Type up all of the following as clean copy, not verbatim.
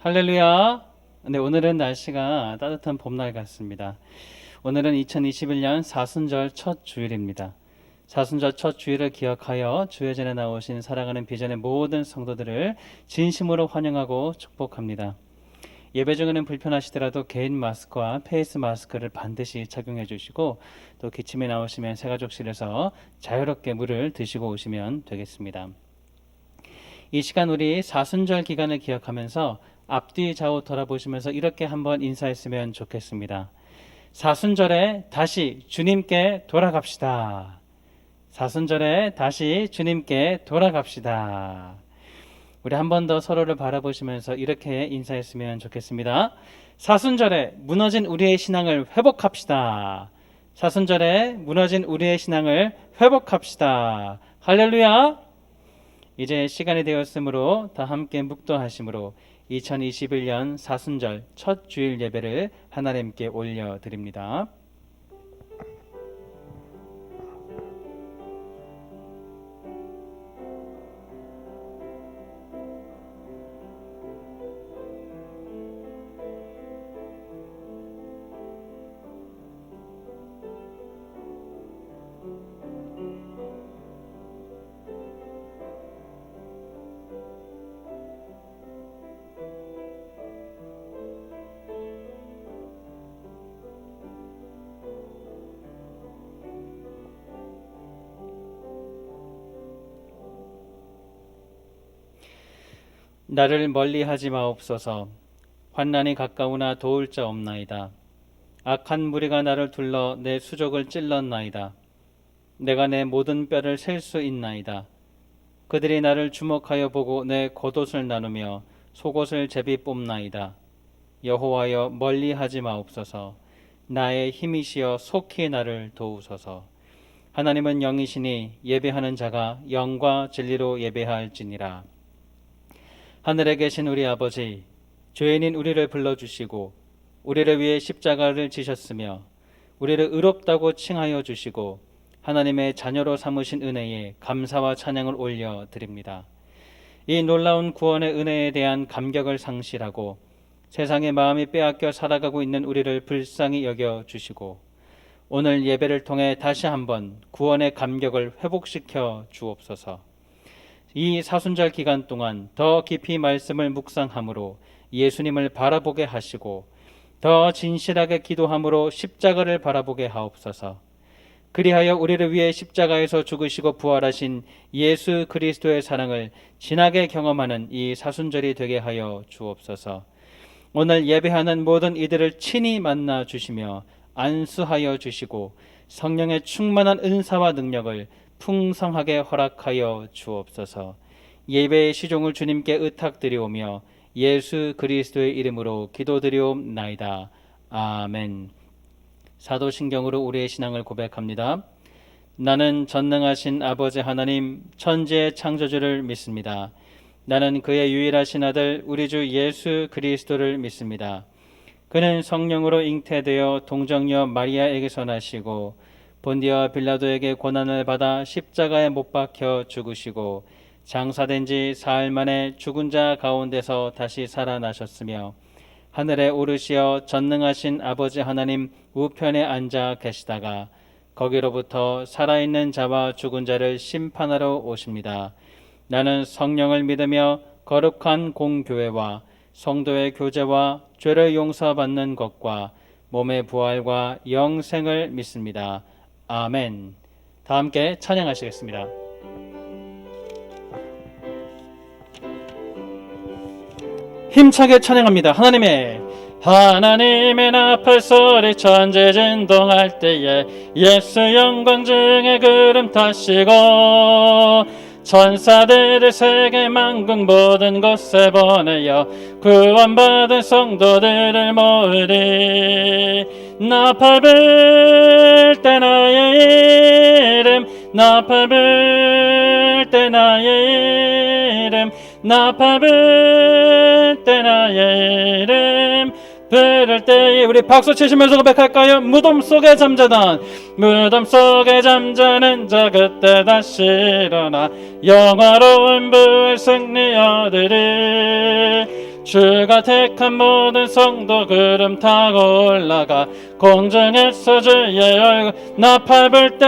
할렐루야. 네, 오늘은 날씨가 따뜻한 봄날 같습니다. 오늘은 2021년 사순절 첫 주일입니다. 사순절 첫 주일을 기억하여 주회전에 나오신 사랑하는 비전의 모든 성도들을 진심으로 환영하고 축복합니다. 예배 중에는 불편하시더라도 개인 마스크와 페이스 마스크를 반드시 착용해 주시고, 또 기침이 나오시면 새가족실에서 자유롭게 물을 드시고 오시면 되겠습니다. 이 시간 우리 사순절 기간을 기억하면서 앞뒤 좌우 돌아보시면서 이렇게 한번 인사했으면 좋겠습니다. 사순절에 다시 주님께 돌아갑시다. 사순절에 다시 주님께 돌아갑시다. 우리 한 번 더 서로를 바라보시면서 이렇게 인사했으면 좋겠습니다. 사순절에 무너진 우리의 신앙을 회복합시다. 사순절에 무너진 우리의 신앙을 회복합시다. 할렐루야. 이제 시간이 되었으므로 다 함께 묵도하심으로 2021년 사순절 첫 주일 예배를 하나님께 올려드립니다. 나를 멀리하지 마옵소서. 환난이 가까우나 도울 자 없나이다. 악한 무리가 나를 둘러 내 수족을 찔렀나이다. 내가 내 모든 뼈를 셀 수 있나이다. 그들이 나를 주목하여 보고 내 겉옷을 나누며 속옷을 제비 뽑나이다. 여호와여 멀리하지 마옵소서. 나의 힘이시여 속히 나를 도우소서. 하나님은 영이시니 예배하는 자가 영과 진리로 예배할지니라. 하늘에 계신 우리 아버지, 죄인인 우리를 불러주시고 우리를 위해 십자가를 지셨으며 우리를 의롭다고 칭하여 주시고 하나님의 자녀로 삼으신 은혜에 감사와 찬양을 올려드립니다. 이 놀라운 구원의 은혜에 대한 감격을 상실하고 세상의 마음이 빼앗겨 살아가고 있는 우리를 불쌍히 여겨주시고 오늘 예배를 통해 다시 한번 구원의 감격을 회복시켜 주옵소서. 이 사순절 기간 동안 더 깊이 말씀을 묵상함으로 예수님을 바라보게 하시고 더 진실하게 기도함으로 십자가를 바라보게 하옵소서. 그리하여 우리를 위해 십자가에서 죽으시고 부활하신 예수 그리스도의 사랑을 진하게 경험하는 이 사순절이 되게 하여 주옵소서. 오늘 예배하는 모든 이들을 친히 만나 주시며 안수하여 주시고 성령의 충만한 은사와 능력을 풍성하게 허락하여 주옵소서. 예배의 시종을 주님께 의탁드리오며 예수 그리스도의 이름으로 기도드리옵나이다. 아멘. 사도신경으로 우리의 신앙을 고백합니다. 나는 전능하신 아버지 하나님 천지의 창조주를 믿습니다. 나는 그의 유일하신 아들 우리 주 예수 그리스도를 믿습니다. 그는 성령으로 잉태되어 동정녀 마리아에게서 나시고 본디와 빌라도에게 고난을 받아 십자가에 못 박혀 죽으시고 장사된 지 사흘 만에 죽은 자 가운데서 다시 살아나셨으며 하늘에 오르시어 전능하신 아버지 하나님 우편에 앉아 계시다가 거기로부터 살아있는 자와 죽은 자를 심판하러 오십니다. 나는 성령을 믿으며 거룩한 공교회와 성도의 교제와 죄를 용서받는 것과 몸의 부활과 영생을 믿습니다. 아멘. 다 함께 찬양하시겠습니다. 힘차게 찬양합니다. 하나님의 나팔 소리 천지 진동할 때에 예수 영광 중에 구름 타시고 천사들을 세계 만국 모든 곳에 보내어 구원받은 성도들을 모으리. 나팔 불 때 나의 이름 나팔 불 때 나의 이름 나팔 불 때 나의 이름 부를 때에 우리 박수 치시면서 고백할까요? 무덤 속에 잠자던 무덤 속에 잠자는 자 그때 다시 일어나 영화로운 부활 승리 얻으리. 주가 택한 모든 성도 구름 타고 올라가 공중에서 주의 얼굴 나팔불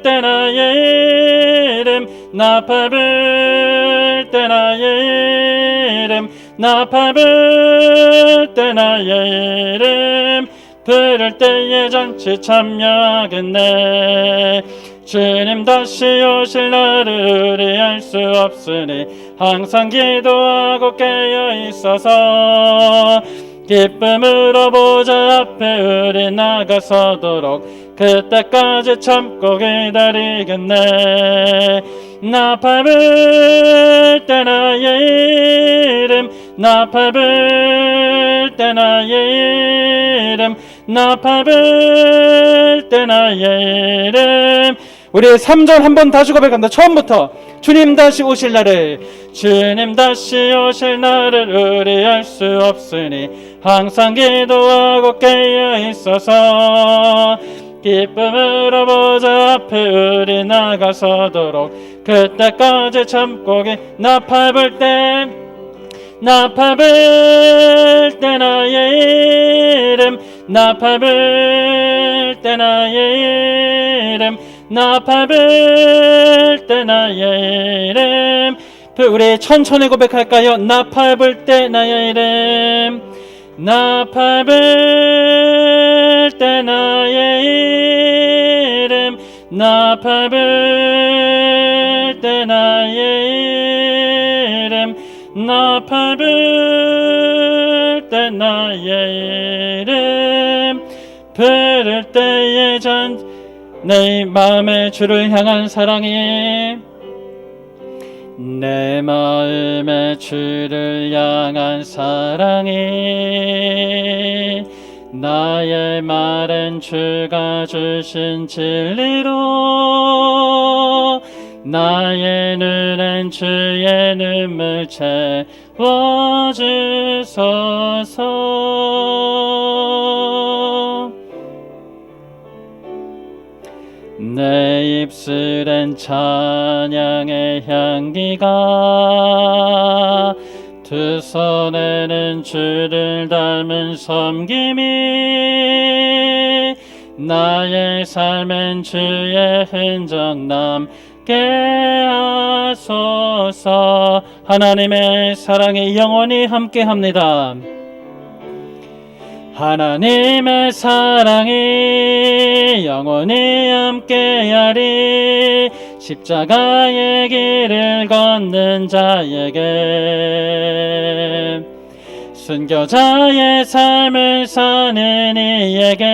때 나의 이름 나팔불 때 나의 이름 나팔불 때 나의 이름 부를 때에 잔치 참여하겠네. 주님 다시 오실 날을 우리 알 수 없으니 항상 기도하고 깨어 있어서 기쁨으로 보좌 앞에 우리 나가서도록 그때까지 참고 기다리겠네. 나팔불 때 나의 이름 나팔불 때 나의 이름 나팔불 때 나의 이름. 우리 3절 한번 다시 고백합니다. 처음부터. 주님 다시 오실 날을 주님 다시 오실 날을 우리 알 수 없으니 항상 기도하고 깨어 있어서 기쁨으로 보좌 앞에 우리 나가서도록 그때까지 참고 나팔불 때 나의 이름 나팔불 때 나의 이름 나팔불 때 나의 이름. 우리 천천히 고백할까요? 나팔불 때 나의 이름 나팔불 때 나의 이름 나팔불 때 나의 이름 나팔불 때 나의 이름. 부를 때에 내 마음의 주를 향한 사랑이 내 마음의 주를 향한 사랑이 나의 말은 주가 주신 진리로 나의 눈엔 주의 눈물 채워주소서. 내 입술엔 찬양의 향기가 두 손에는 주를 닮은 섬김이 나의 삶엔 주의 흔적 남게 하소서. 하나님의 사랑이 영원히 함께합니다. 하나님의 사랑이 영원히 함께하리. 십자가의 길을 걷는 자에게 순교자의 삶을 사는 이에게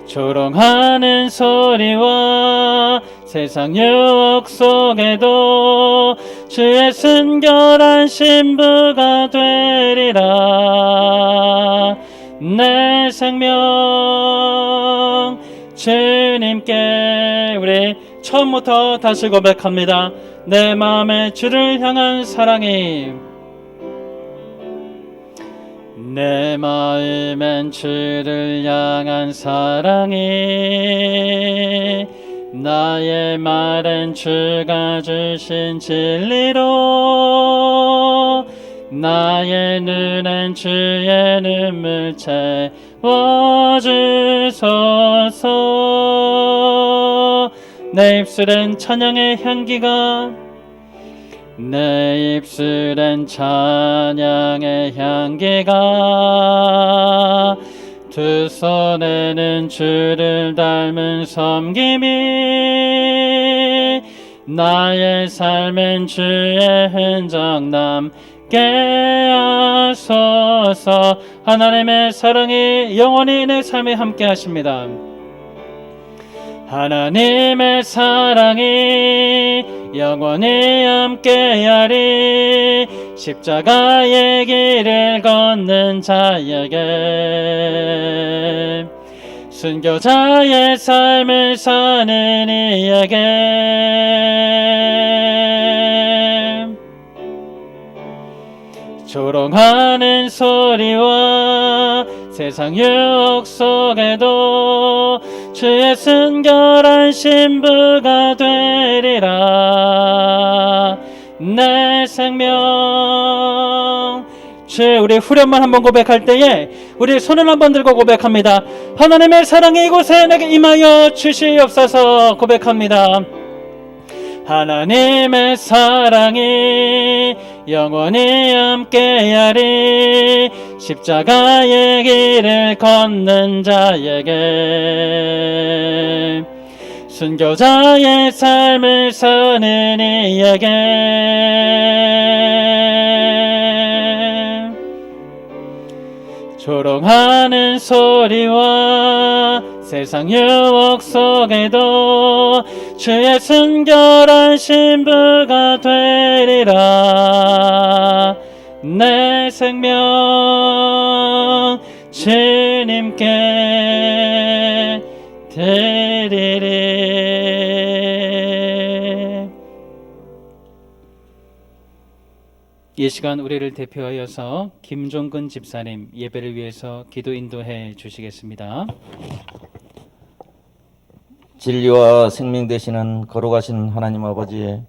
조롱하는 소리와 세상 유혹 속에도 주의 순결한 신부가 되리라. 내 생명 주님께. 우리 처음부터 다시 고백합니다. 내 마음의 주를 향한 사랑이 내 마음엔 주를 향한 사랑이 나의 말엔 주가 주신 진리로 나의 눈엔 주의 눈물 채워주소서. 내 입술엔 찬양의 향기가 내 입술엔 찬양의 향기가 두 손에는 주를 닮은 섬김이 나의 삶엔 주의 흔적 남게 하소서. 하나님의 사랑이 영원히 내 삶에 함께 하십니다. 하나님의 사랑이 영원히 함께하리. 십자가의 길을 걷는 자에게 순교자의 삶을 사는 이에게 조롱하는 소리와 세상 유혹 속에도 주의 순결한 신부가 되리라. 내 생명. 주, 우리 후렴만 한번 고백할 때에 우리 손을 한번 들고 고백합니다. 하나님의 사랑이 이곳에 내게 임하여 주시옵소서. 고백합니다. 하나님의 사랑이 영원히 함께하리. 십자가의 길을 걷는 자에게, 순교자의 삶을 사는 이에게, 조롱하는 소리와 세상 유혹 속에도 주의 순결한 신부가 되리라. 내 생명 주님께 드리리. 이 시간 우리를 대표하여서 김종근 집사님 예배를 위해서 기도 인도해 주시겠습니다. 진리와 생명 되시는 거룩하신 하나님 아버지,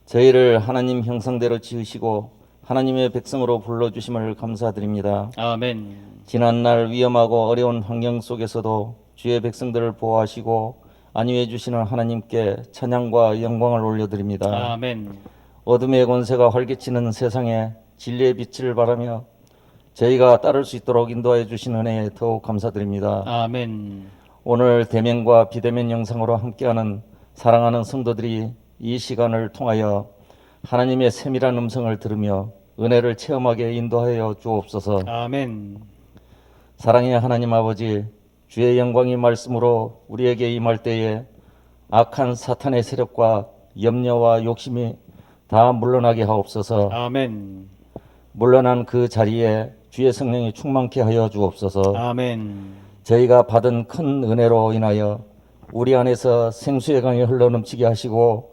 저희를 하나님 형상대로 지으시고 하나님의 백성으로 불러주심을 감사드립니다. 아멘. 지난날 위험하고 어려운 환경 속에서도 주의 백성들을 보호하시고 안위해 주시는 하나님께 찬양과 영광을 올려드립니다. 아멘. 어둠의 권세가 활개치는 세상에 진리의 빛을 바라며 저희가 따를 수 있도록 인도해 주신 은혜에 더욱 감사드립니다. 아멘. 오늘 대면과 비대면 영상으로 함께하는 사랑하는 성도들이 이 시간을 통하여 하나님의 세밀한 음성을 들으며 은혜를 체험하게 인도하여 주옵소서. 아멘. 사랑의 하나님 아버지, 주의 영광이 말씀으로 우리에게 임할 때에 악한 사탄의 세력과 염려와 욕심이 다 물러나게 하옵소서. 아멘. 물러난 그 자리에 주의 성령이 충만케 하여 주옵소서. 아멘. 저희가 받은 큰 은혜로 인하여 우리 안에서 생수의 강이 흘러넘치게 하시고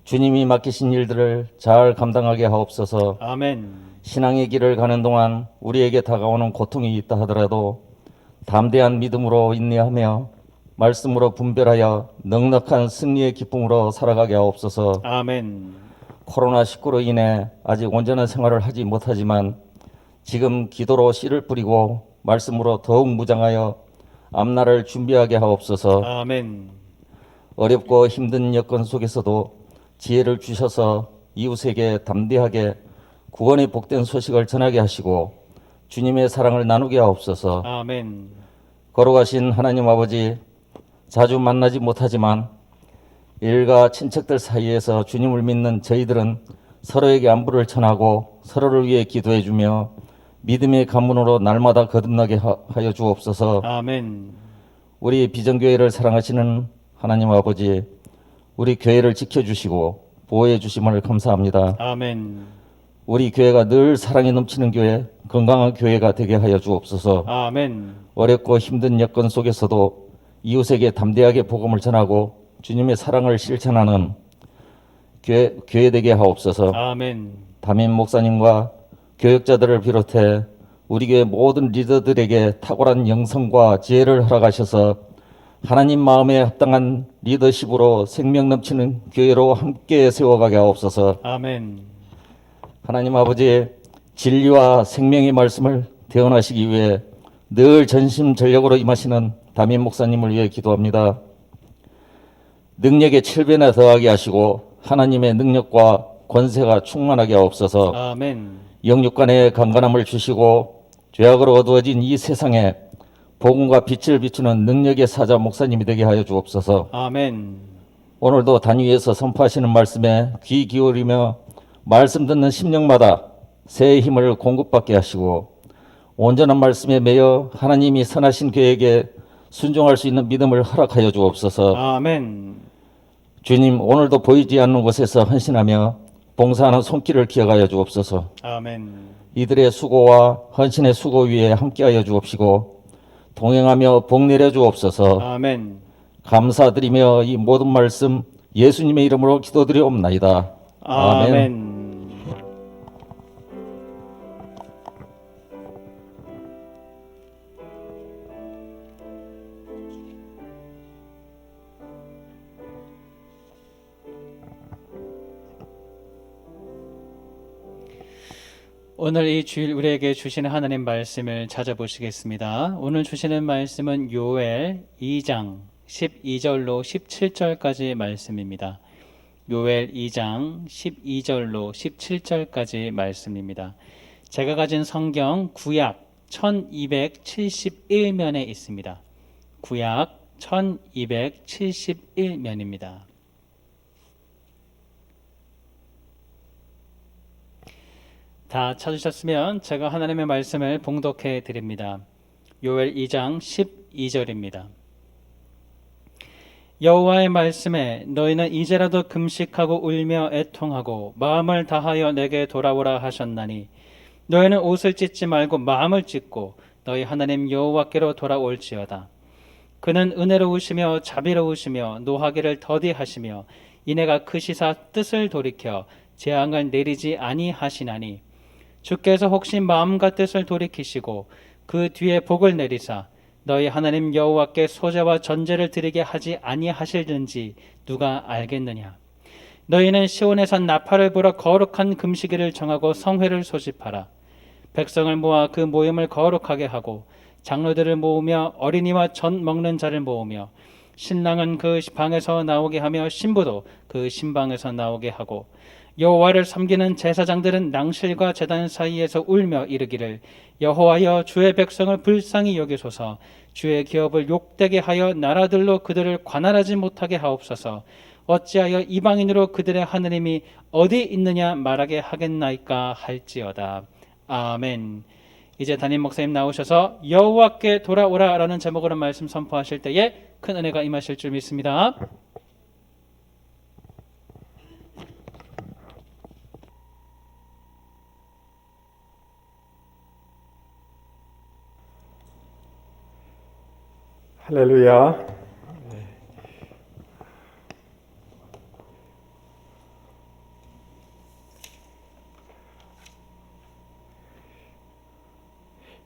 주님이 맡기신 일들을 잘 감당하게 하옵소서. 아멘. 신앙의 길을 가는 동안 우리에게 다가오는 고통이 있다 하더라도 담대한 믿음으로 인내하며 말씀으로 분별하여 넉넉한 승리의 기쁨으로 살아가게 하옵소서. 아멘. 코로나19로 인해 아직 온전한 생활을 하지 못하지만 지금 기도로 씨를 뿌리고 말씀으로 더욱 무장하여 앞날을 준비하게 하옵소서. 아멘. 어렵고 힘든 여건 속에서도 지혜를 주셔서 이웃에게 담대하게 구원의 복된 소식을 전하게 하시고 주님의 사랑을 나누게 하옵소서. 아멘. 거룩하신 하나님 아버지, 자주 만나지 못하지만 일가 친척들 사이에서 주님을 믿는 저희들은 서로에게 안부를 전하고 서로를 위해 기도해주며 믿음의 가문으로 날마다 거듭나게 하여 주옵소서. 아멘. 우리 비전교회를 사랑하시는 하나님 아버지, 우리 교회를 지켜주시고 보호해 주심을 감사합니다. 아멘. 우리 교회가 늘 사랑이 넘치는 교회, 건강한 교회가 되게 하여 주옵소서. 아멘. 어렵고 힘든 여건 속에서도 이웃에게 담대하게 복음을 전하고 주님의 사랑을 실천하는 교회 되게 하옵소서. 아멘. 담임 목사님과 교역자들을 비롯해 우리 교회 모든 리더들에게 탁월한 영성과 지혜를 허락하셔서 하나님 마음에 합당한 리더십으로 생명 넘치는 교회로 함께 세워가게 하옵소서. 아멘. 하나님 아버지, 진리와 생명의 말씀을 대언하시기 위해 늘 전심전력으로 임하시는 담임 목사님을 위해 기도합니다. 능력의 7배나 더하게 하시고 하나님의 능력과 권세가 충만하게 하옵소서. 아멘. 영육간의 강건함을 주시고 죄악으로 어두워진 이 세상에 복음과 빛을 비추는 능력의 사자 목사님이 되게 하여 주옵소서. 아멘. 오늘도 단위에서 선포하시는 말씀에 귀 기울이며 말씀 듣는 심령마다 새 힘을 공급받게 하시고 온전한 말씀에 매여 하나님이 선하신 계획에 순종할 수 있는 믿음을 허락하여 주옵소서. 아멘. 주님, 오늘도 보이지 않는 곳에서 헌신하며 봉사하는 손길을 기억하여 주옵소서. 아멘. 이들의 수고와 헌신의 수고 위에 함께하여 주옵시고 동행하며 복 내려 주옵소서. 아멘. 감사드리며 이 모든 말씀 예수님의 이름으로 기도드리옵나이다. 아멘. 아멘. 오늘 이 주일 우리에게 주시는 하나님 말씀을 찾아보시겠습니다. 오늘 주시는 말씀은 요엘 2장 12절로 17절까지 말씀입니다. 요엘 2장 12절로 17절까지 말씀입니다. 제가 가진 성경 구약 1271면에 있습니다. 구약 1271면입니다. 다 찾으셨으면 제가 하나님의 말씀을 봉독해 드립니다. 요엘 2장 12절입니다. 여호와의 말씀에 너희는 이제라도 금식하고 울며 애통하고 마음을 다하여 내게 돌아오라 하셨나니 너희는 옷을 찢지 말고 마음을 찢고 너희 하나님 여호와께로 돌아올지어다. 그는 은혜로우시며 자비로우시며 노하기를 더디하시며 이내가 크시사 뜻을 돌이켜 재앙을 내리지 아니하시나니 주께서 혹시 마음과 뜻을 돌이키시고 그 뒤에 복을 내리사 너희 하나님 여호와께 소제와 전제를 드리게 하지 아니하실는지 누가 알겠느냐. 너희는 시온에서 나팔을 불어 거룩한 금식일을 정하고 성회를 소집하라. 백성을 모아 그 모임을 거룩하게 하고 장로들을 모으며 어린이와 젖 먹는 자를 모으며 신랑은 그 방에서 나오게 하며 신부도 그 신방에서 나오게 하고 여호와를 섬기는 제사장들은 낭실과 제단 사이에서 울며 이르기를 여호와여 주의 백성을 불쌍히 여기소서 주의 기업을 욕되게 하여 나라들로 그들을 관할하지 못하게 하옵소서 어찌하여 이방인으로 그들의 하느님이 어디 있느냐 말하게 하겠나이까 할지어다. 아멘. 이제 담임 목사님 나오셔서 여호와께 돌아오라 라는 제목으로 말씀 선포하실 때에 큰 은혜가 임하실 줄 믿습니다. 할렐루야.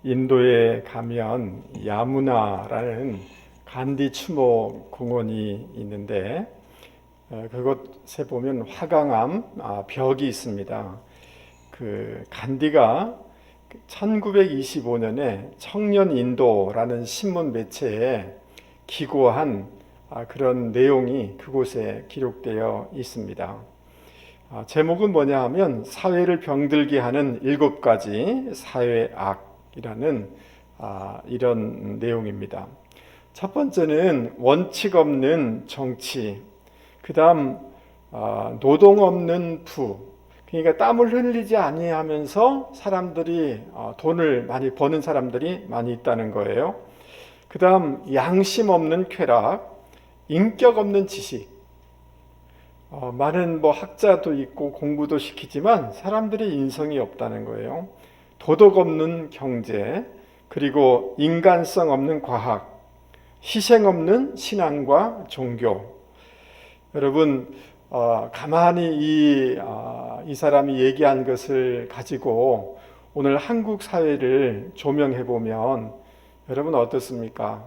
인도에 가면 야무나라는 간디 추모 공원이 있는데 그곳에 보면 화강암 벽이 있습니다. 그 간디가 1925년에 청년 인도라는 신문 매체에 기고한 그런 내용이 그곳에 기록되어 있습니다. 제목은 뭐냐 하면 사회를 병들게 하는 7가지 사회악이라는 이런 내용입니다. 첫 번째는 원칙 없는 정치, 그 다음 노동 없는 부, 그러니까 땀을 흘리지 아니하면서 사람들이 돈을 많이 버는 사람들이 많이 있다는 거예요. 그 다음 양심 없는 쾌락, 인격 없는 지식. 많은 학자도 있고 공부도 시키지만 사람들의 인성이 없다는 거예요. 도덕 없는 경제, 그리고 인간성 없는 과학, 희생 없는 신앙과 종교. 여러분 가만히 이 사람이 얘기한 것을 가지고 오늘 한국 사회를 조명해 보면 여러분 어떻습니까?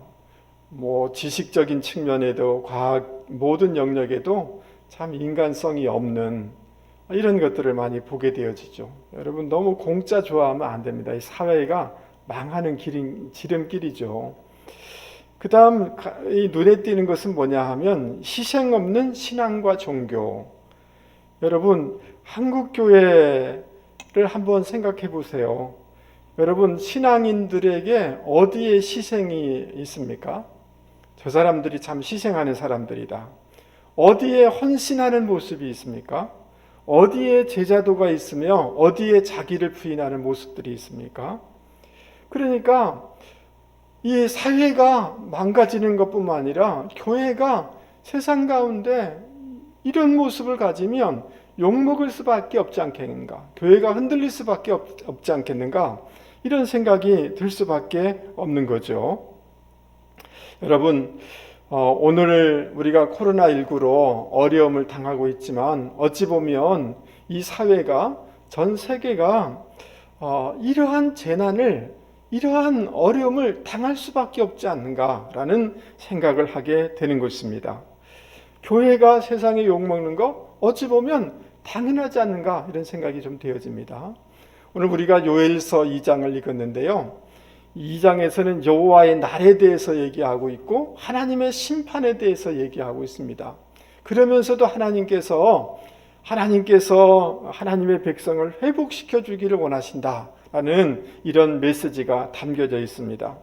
지식적인 측면에도 과학 모든 영역에도 참 인간성이 없는 이런 것들을 많이 보게 되어지죠. 여러분 너무 공짜 좋아하면 안 됩니다. 이 사회가 망하는 지름길이죠. 그 다음 눈에 띄는 것은 뭐냐 하면 희생 없는 신앙과 종교. 여러분 한국교회를 한번 생각해 보세요. 여러분 신앙인들에게 어디에 희생이 있습니까? 저 사람들이 참 희생하는 사람들이다. 어디에 헌신하는 모습이 있습니까? 어디에 제자도가 있으며 어디에 자기를 부인하는 모습들이 있습니까? 그러니까 이 사회가 망가지는 것뿐만 아니라 교회가 세상 가운데 이런 모습을 가지면 욕먹을 수밖에 없지 않겠는가, 교회가 흔들릴 수밖에 없지 않겠는가, 이런 생각이 들 수밖에 없는 거죠. 여러분 오늘 우리가 코로나19로 어려움을 당하고 있지만 어찌 보면 이 사회가 전 세계가 이러한 재난을 이러한 어려움을 당할 수밖에 없지 않는가라는 생각을 하게 되는 것입니다. 교회가 세상에 욕먹는 거 어찌 보면 당연하지 않는가 이런 생각이 좀 되어집니다. 오늘 우리가 요엘서 2장을 읽었는데요. 2장에서는 여호와의 날에 대해서 얘기하고 있고 하나님의 심판에 대해서 얘기하고 있습니다. 그러면서도 하나님께서 하나님의 백성을 회복시켜 주기를 원하신다라는 이런 메시지가 담겨져 있습니다.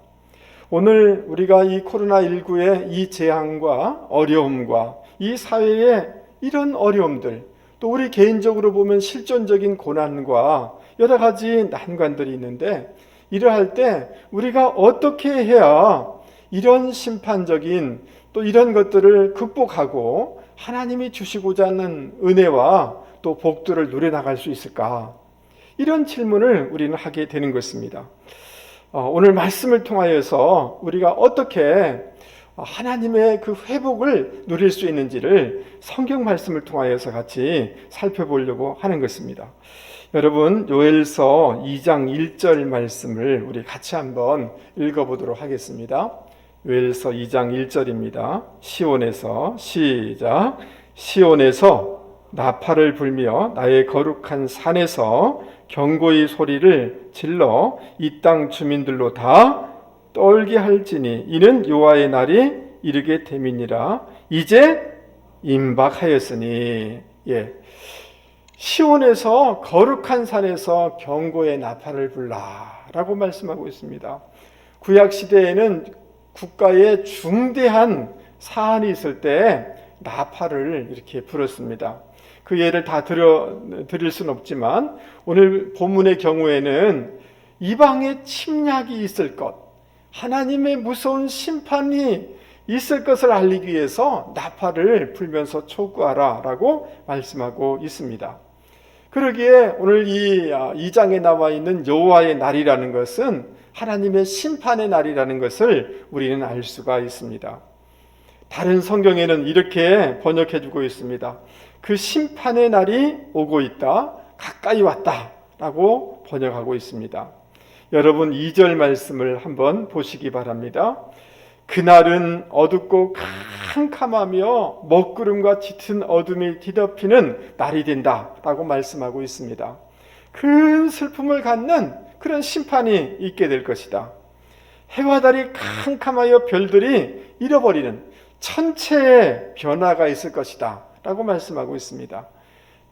오늘 우리가 이 코로나19의 이 재앙과 어려움과 이 사회의 이런 어려움들, 또 우리 개인적으로 보면 실존적인 고난과 여러 가지 난관들이 있는데, 이러할 때 우리가 어떻게 해야 이런 심판적인 또 이런 것들을 극복하고 하나님이 주시고자 하는 은혜와 또 복들을 누려나갈 수 있을까? 이런 질문을 우리는 하게 되는 것입니다. 오늘 말씀을 통하여서 우리가 어떻게 하나님의 그 회복을 누릴 수 있는지를 성경 말씀을 통하여서 같이 살펴보려고 하는 것입니다. 여러분, 요엘서 2장 1절 말씀을 우리 같이 한번 읽어보도록 하겠습니다. 요엘서 2장 1절입니다. 시온에서 시작. 시온에서 나팔을 불며 나의 거룩한 산에서 경고의 소리를 질러 이 땅 주민들로 다 떨게 할지니 이는 여호와의 날이 이르게 됨이니라. 이제 임박하였으니. 시온에서 거룩한 산에서 경고의 나팔을 불라라고 말씀하고 있습니다. 구약 시대에는 국가에 중대한 사안이 있을 때 나팔을 이렇게 불었습니다. 그 예를 다 드릴 수는 없지만 오늘 본문의 경우에는 이방의 침략이 있을 것, 하나님의 무서운 심판이 있을 것을 알리기 위해서 나팔을 불면서 촉구하라 라고 말씀하고 있습니다. 그러기에 오늘 이 2장에 나와 있는 여호와의 날이라는 것은 하나님의 심판의 날이라는 것을 우리는 알 수가 있습니다. 다른 성경에는 이렇게 번역해주고 있습니다. 그 심판의 날이 오고 있다, 가까이 왔다 라고 번역하고 있습니다. 여러분 2절 말씀을 한번 보시기 바랍니다. 그날은 어둡고 캄캄하며 먹구름과 짙은 어둠이 뒤덮이는 날이 된다 라고 말씀하고 있습니다. 큰 슬픔을 갖는 그런 심판이 있게 될 것이다. 해와 달이 캄캄하여 별들이 잃어버리는 천체의 변화가 있을 것이다 라고 말씀하고 있습니다.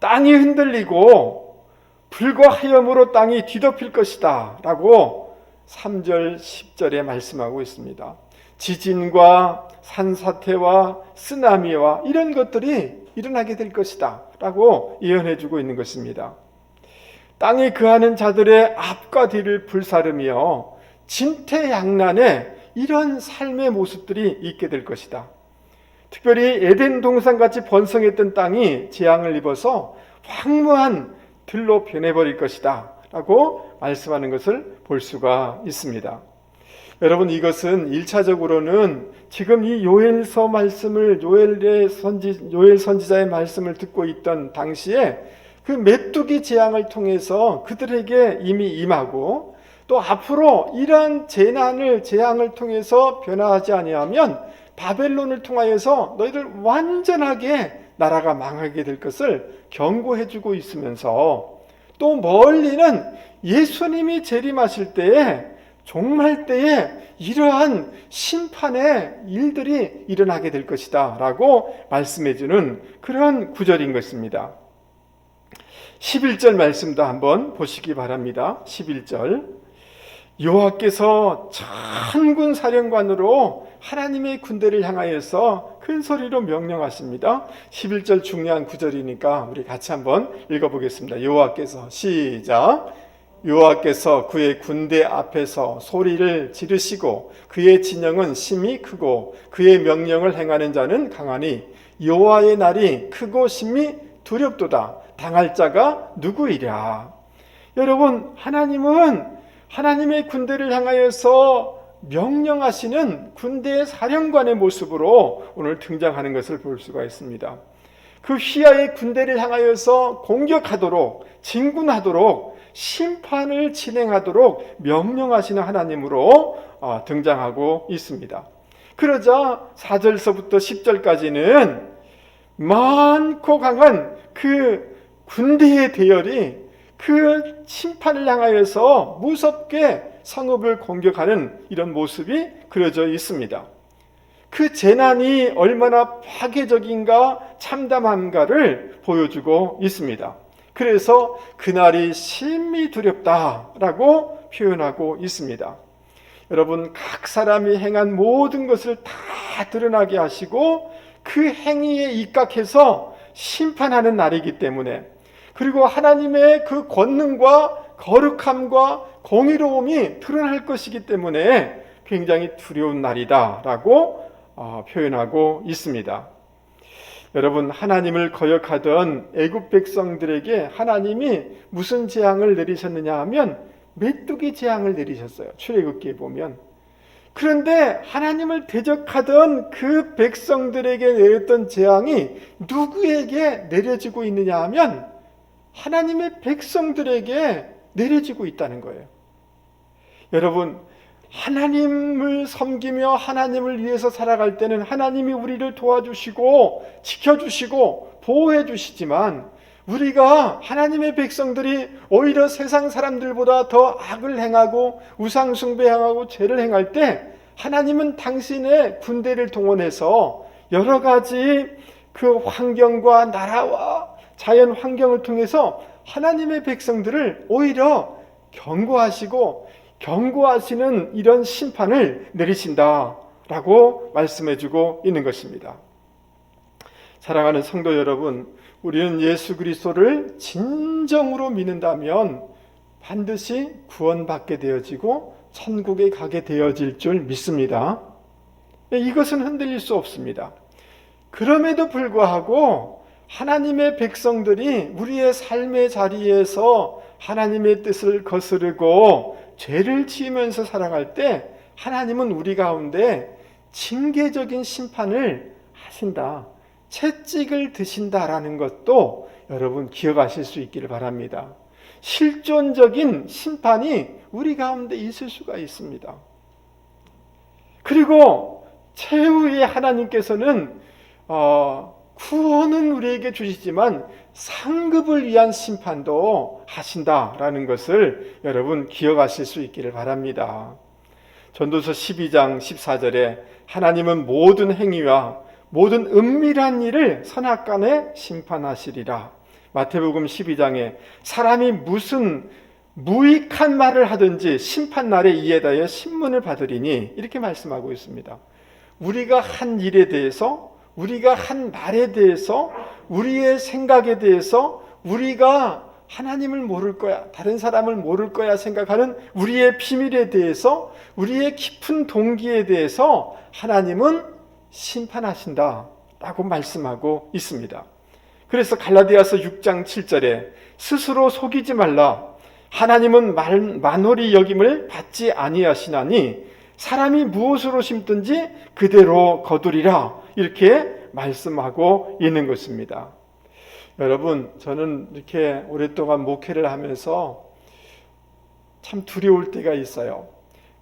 땅이 흔들리고 불과 하염으로 땅이 뒤덮일 것이다 라고 3절 10절에 말씀하고 있습니다. 지진과 산사태와 쓰나미와 이런 것들이 일어나게 될 것이다 라고 예언해 주고 있는 것입니다. 땅에 거하는 자들의 앞과 뒤를 불사르며 진퇴양난의 이런 삶의 모습들이 있게 될 것이다. 특별히 에덴 동산같이 번성했던 땅이 재앙을 입어서 황무한 들로 변해버릴 것이다 라고 말씀하는 것을 볼 수가 있습니다. 여러분, 이것은 1차적으로는 지금 이 요엘서 말씀을 요엘 선지자의 말씀을 듣고 있던 당시에 그 메뚜기 재앙을 통해서 그들에게 이미 임하고, 또 앞으로 이러한 재앙을 통해서 변화하지 아니하면 바벨론을 통하여서 너희들 완전하게 나라가 망하게 될 것을 경고해주고 있으면서, 또 멀리는 예수님이 재림하실 때에 종말 때에 이러한 심판의 일들이 일어나게 될 것이다 라고 말씀해주는 그런 구절인 것입니다. 11절 말씀도 한번 보시기 바랍니다. 11절. 여호와께서 천군 사령관으로 하나님의 군대를 향하여서 큰 소리로 명령하십니다. 11절 중요한 구절이니까 우리 같이 한번 읽어보겠습니다. 여호와께서 시작. 여호와께서 그의 군대 앞에서 소리를 지르시고 그의 진영은 심히 크고 그의 명령을 행하는 자는 강하니 여호와의 날이 크고 심히 두렵도다. 당할 자가 누구이랴. 여러분, 하나님은 하나님의 군대를 향하여서 명령하시는 군대의 사령관의 모습으로 오늘 등장하는 것을 볼 수가 있습니다. 그 휘하의 군대를 향하여서 공격하도록, 진군하도록, 심판을 진행하도록 명령하시는 하나님으로 등장하고 있습니다. 그러자 4절서부터 10절까지는 많고 강한 그 군대의 대열이, 그 그 심판을 향하여서 무섭게 성읍을 공격하는 이런 모습이 그려져 있습니다. 그 재난이 얼마나 파괴적인가 참담한가를 보여주고 있습니다. 그래서 그날이 심히 두렵다라고 표현하고 있습니다. 여러분, 각 사람이 행한 모든 것을 다 드러나게 하시고 그 행위에 입각해서 심판하는 날이기 때문에, 그리고 하나님의 그 권능과 거룩함과 공의로움이 드러날 것이기 때문에 굉장히 두려운 날이다라고 표현하고 있습니다. 여러분, 하나님을 거역하던 애굽 백성들에게 하나님이 무슨 재앙을 내리셨느냐 하면 메뚜기 재앙을 내리셨어요. 출애굽기에 보면. 그런데 하나님을 대적하던 그 백성들에게 내렸던 재앙이 누구에게 내려지고 있느냐 하면 하나님의 백성들에게 내려지고 있다는 거예요. 여러분, 하나님을 섬기며 하나님을 위해서 살아갈 때는 하나님이 우리를 도와주시고 지켜주시고 보호해 주시지만, 우리가 하나님의 백성들이 오히려 세상 사람들보다 더 악을 행하고 우상 숭배하고 죄를 행할 때 하나님은 당신의 군대를 동원해서 여러 가지 그 환경과 나라와 자연 환경을 통해서 하나님의 백성들을 오히려 경고하시는 이런 심판을 내리신다라고 말씀해주고 있는 것입니다. 사랑하는 성도 여러분, 우리는 예수 그리스도를 진정으로 믿는다면 반드시 구원받게 되어지고 천국에 가게 되어질 줄 믿습니다. 이것은 흔들릴 수 없습니다. 그럼에도 불구하고 하나님의 백성들이 우리의 삶의 자리에서 하나님의 뜻을 거스르고 죄를 지으면서 살아갈 때 하나님은 우리 가운데 징계적인 심판을 하신다, 채찍을 드신다라는 것도 여러분 기억하실 수 있기를 바랍니다. 실존적인 심판이 우리 가운데 있을 수가 있습니다. 그리고 최후에 하나님께서는 구원은 우리에게 주시지만 상급을 위한 심판도 하신다라는 것을 여러분 기억하실 수 있기를 바랍니다. 전도서 12장 14절에 하나님은 모든 행위와 모든 은밀한 일을 선악간에 심판하시리라. 마태복음 12장에 사람이 무슨 무익한 말을 하든지 심판날에 이에 대하여 신문을 받으리니, 이렇게 말씀하고 있습니다. 우리가 한 일에 대해서, 우리가 한 말에 대해서, 우리의 생각에 대해서, 우리가 하나님을 모를 거야, 다른 사람을 모를 거야 생각하는 우리의 비밀에 대해서, 우리의 깊은 동기에 대해서 하나님은 심판하신다라고 말씀하고 있습니다. 그래서 갈라디아서 6장 7절에 스스로 속이지 말라, 하나님은 만홀히 여김을 받지 아니하시나니 사람이 무엇으로 심든지 그대로 거두리라, 이렇게 말씀하고 있는 것입니다. 여러분, 저는 이렇게 오랫동안 목회를 하면서 참 두려울 때가 있어요.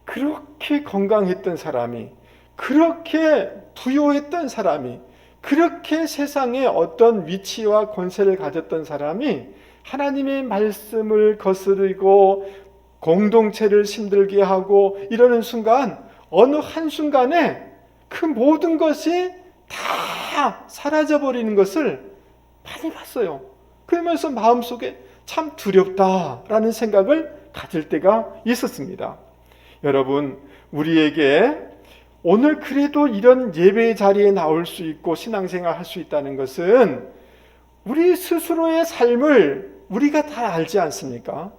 그렇게 건강했던 사람이, 그렇게 부유했던 사람이, 그렇게 세상에 어떤 위치와 권세를 가졌던 사람이 하나님의 말씀을 거스르고 공동체를 힘들게 하고 이러는 순간, 어느 한순간에 그 모든 것이 다 사라져버리는 것을 많이 봤어요. 그러면서 마음속에 참 두렵다라는 생각을 가질 때가 있었습니다. 여러분, 우리에게 오늘 그래도 이런 예배의 자리에 나올 수 있고 신앙생활 할 수 있다는 것은 우리 스스로의 삶을 우리가 다 알지 않습니까?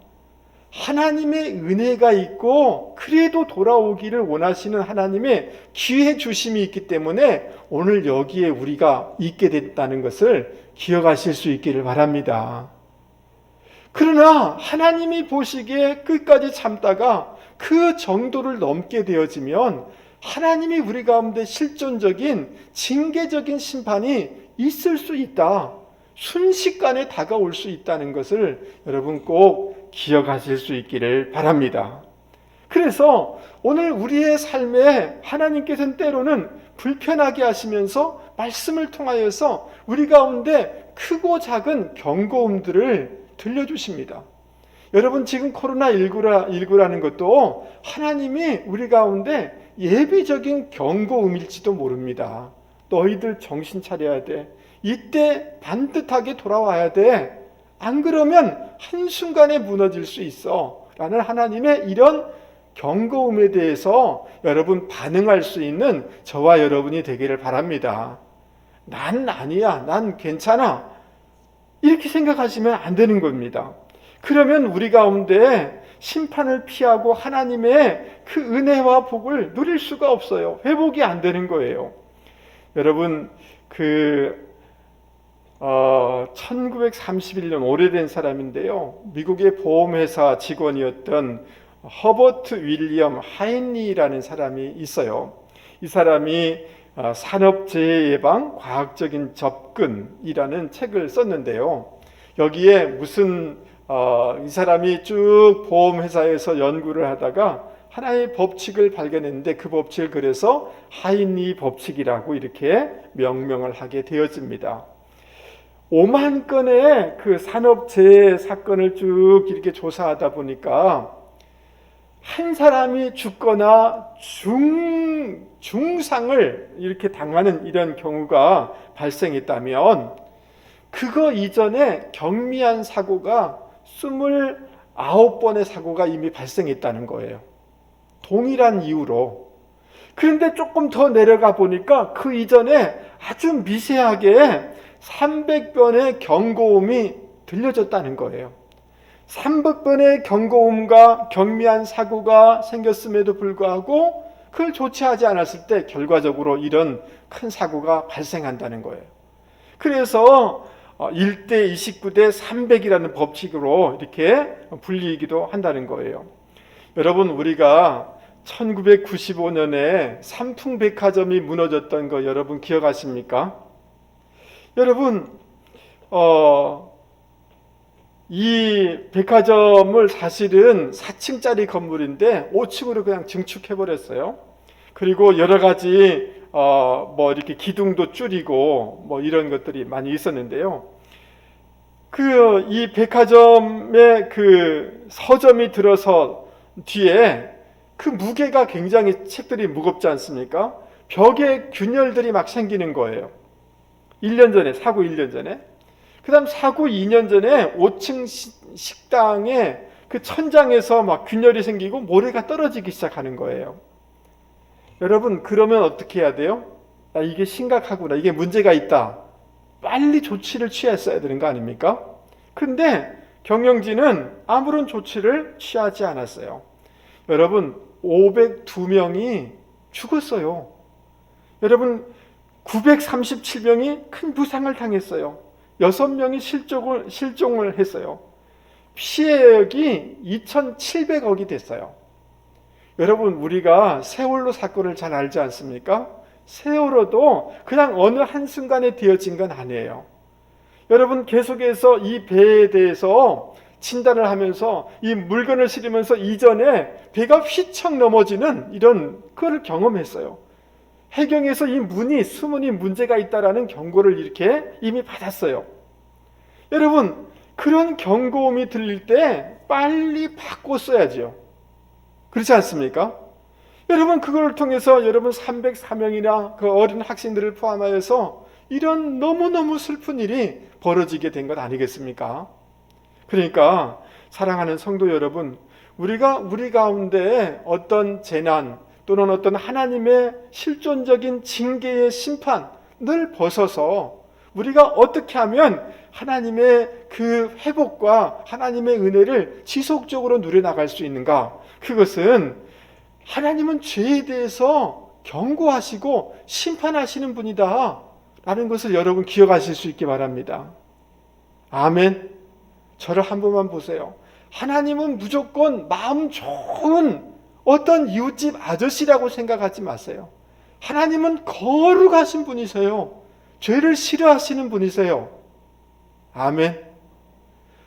하나님의 은혜가 있고 그래도 돌아오기를 원하시는 하나님의 기회 주심이 있기 때문에 오늘 여기에 우리가 있게 됐다는 것을 기억하실 수 있기를 바랍니다. 그러나 하나님이 보시기에 끝까지 참다가 그 정도를 넘게 되어지면 하나님이 우리 가운데 실존적인 징계적인 심판이 있을 수 있다, 순식간에 다가올 수 있다는 것을 여러분 꼭 기억하실 수 있기를 바랍니다. 그래서 오늘 우리의 삶에 하나님께서는 때로는 불편하게 하시면서 말씀을 통하여서 우리 가운데 크고 작은 경고음들을 들려주십니다. 여러분 지금 코로나19라는 것도 하나님이 우리 가운데 예비적인 경고음일지도 모릅니다. 너희들 정신 차려야 돼. 이때 반듯하게 돌아와야 돼. 안 그러면 한순간에 무너질 수 있어. 라는 하나님의 이런 경고음에 대해서 여러분 반응할 수 있는 저와 여러분이 되기를 바랍니다. 난 아니야. 난 괜찮아. 이렇게 생각하시면 안 되는 겁니다. 그러면 우리 가운데 심판을 피하고 하나님의 그 은혜와 복을 누릴 수가 없어요. 회복이 안 되는 거예요. 여러분 1931년 오래된 사람인데요. 미국의 보험회사 직원이었던 허버트 윌리엄 하인리라는 사람이 있어요. 이 사람이 산업재해 예방 과학적인 접근이라는 책을 썼는데요. 여기에 무슨 이 사람이 쭉 보험회사에서 연구를 하다가 하나의 법칙을 발견했는데 그 법칙을 그래서 하인리 법칙이라고 이렇게 명명을 하게 되어집니다. 5만 건의 그 산업재해 사건을 쭉 이렇게 조사하다 보니까 한 사람이 죽거나 중상을 이렇게 당하는 이런 경우가 발생했다면 그거 이전에 경미한 사고가 29번의 사고가 이미 발생했다는 거예요. 동일한 이유로. 그런데 조금 더 내려가 보니까 그 이전에 아주 미세하게 300번의 경고음이 들려졌다는 거예요. 300번의 경고음과 경미한 사고가 생겼음에도 불구하고 그걸 조치하지 않았을 때 결과적으로 이런 큰 사고가 발생한다는 거예요. 그래서 1대 29대 300이라는 법칙으로 이렇게 불리기도 한다는 거예요. 여러분 우리가 1995년에 삼풍백화점이 무너졌던 거 여러분 기억하십니까? 여러분 이 백화점을 사실은 4층짜리 건물인데 5층으로 그냥 증축해버렸어요. 그리고 여러 가지 이렇게 기둥도 줄이고 이런 것들이 많이 있었는데요. 이 백화점의 그 서점이 들어서 뒤에 그 무게가 굉장히 책들이 무겁지 않습니까? 벽에 균열들이 막 생기는 거예요. 1년 전에, 사고 1년 전에. 그 다음 사고 2년 전에 5층 식당에 그 천장에서 막 균열이 생기고 모래가 떨어지기 시작하는 거예요. 여러분, 그러면 어떻게 해야 돼요? 이게 심각하구나. 이게 문제가 있다. 빨리 조치를 취했어야 되는 거 아닙니까? 근데 경영진은 아무런 조치를 취하지 않았어요. 여러분, 502명이 죽었어요. 여러분, 937명이 큰 부상을 당했어요. 6명이 실종을 했어요. 피해액이 2,700억이 됐어요. 여러분, 우리가 세월호 사건을 잘 알지 않습니까? 세월호도 그냥 어느 한순간에 되어진 건 아니에요. 여러분, 계속해서 이 배에 대해서 진단을 하면서 이 물건을 실으면서 이전에 배가 휘청 넘어지는 이런 그걸 경험했어요. 해경에서 이 수문이 문제가 있다라는 경고를 이렇게 이미 받았어요. 여러분, 그런 경고음이 들릴 때 빨리 바꿨어야죠. 그렇지 않습니까? 여러분, 그걸 통해서 여러분 304명이나 그 어린 학생들을 포함하여서 이런 너무너무 슬픈 일이 벌어지게 된 것 아니겠습니까? 그러니까 사랑하는 성도 여러분, 우리가 우리 가운데 어떤 재난 또는 어떤 하나님의 실존적인 징계의 심판을 벗어서 우리가 어떻게 하면 하나님의 그 회복과 하나님의 은혜를 지속적으로 누려나갈 수 있는가? 그것은 하나님은 죄에 대해서 경고하시고 심판하시는 분이다 라는 것을 여러분 기억하실 수 있기 바랍니다. 아멘. 저를 한 번만 보세요. 하나님은 무조건 마음 좋은 어떤 이웃집 아저씨라고 생각하지 마세요. 하나님은 거룩하신 분이세요. 죄를 싫어하시는 분이세요. 아멘.